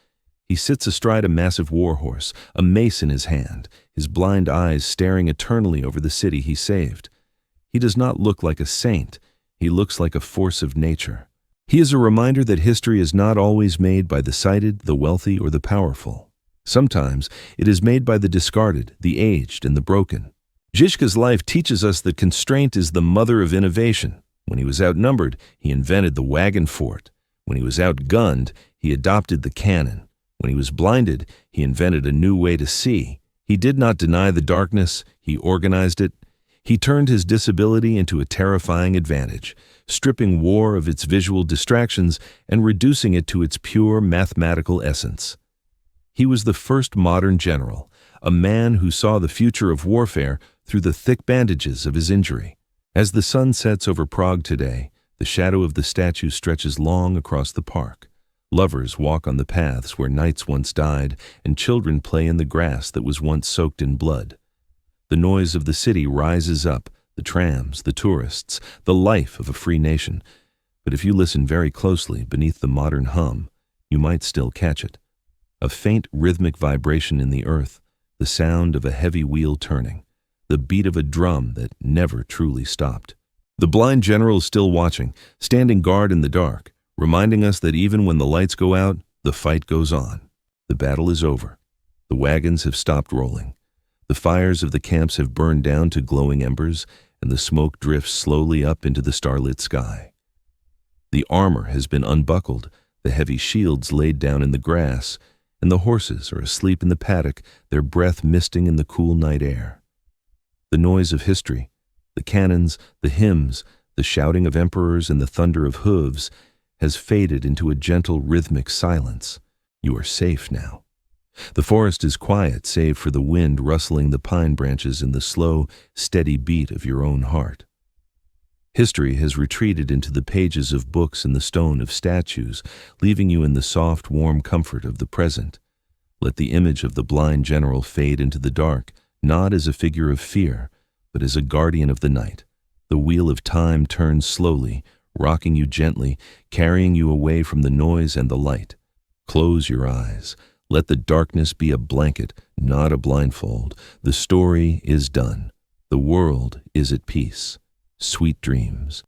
Speaker 1: He sits astride a massive warhorse, a mace in his hand, his blind eyes staring eternally over the city he saved. He does not look like a saint. He looks like a force of nature. He is a reminder that history is not always made by the sighted, the wealthy, or the powerful. Sometimes it is made by the discarded, the aged, and the broken. Žižka's life teaches us that constraint is the mother of innovation. When he was outnumbered, he invented the wagon fort. When he was outgunned, he adopted the cannon. When he was blinded, he invented a new way to see. He did not deny the darkness, he organized it. He turned his disability into a terrifying advantage, stripping war of its visual distractions and reducing it to its pure mathematical essence. He was the first modern general, a man who saw the future of warfare through the thick bandages of his injury. As the sun sets over Prague today, the shadow of the statue stretches long across the park. Lovers walk on the paths where knights once died, and children play in the grass that was once soaked in blood. The noise of the city rises up, the trams, the tourists, the life of a free nation. But if you listen very closely beneath the modern hum, you might still catch it. A faint rhythmic vibration in the earth, the sound of a heavy wheel turning, the beat of a drum that never truly stopped. The blind general is still watching, standing guard in the dark, reminding us that even when the lights go out, the fight goes on. The battle is over. The wagons have stopped rolling. The fires of the camps have burned down to glowing embers, and the smoke drifts slowly up into the starlit sky. The armor has been unbuckled, the heavy shields laid down in the grass, and the horses are asleep in the paddock, their breath misting in the cool night air. The noise of history, the cannons, the hymns, the shouting of emperors and the thunder of hooves has faded into a gentle rhythmic silence. You are safe now. The forest is quiet save for the wind rustling the pine branches and the slow, steady beat of your own heart. History has retreated into the pages of books and the stone of statues, leaving you in the soft, warm comfort of the present. Let the image of the blind general fade into the dark, not as a figure of fear, but as a guardian of the night. The wheel of time turns slowly, rocking you gently, carrying you away from the noise and the light. Close your eyes. Let the darkness be a blanket, not a blindfold. The story is done. The world is at peace. Sweet dreams.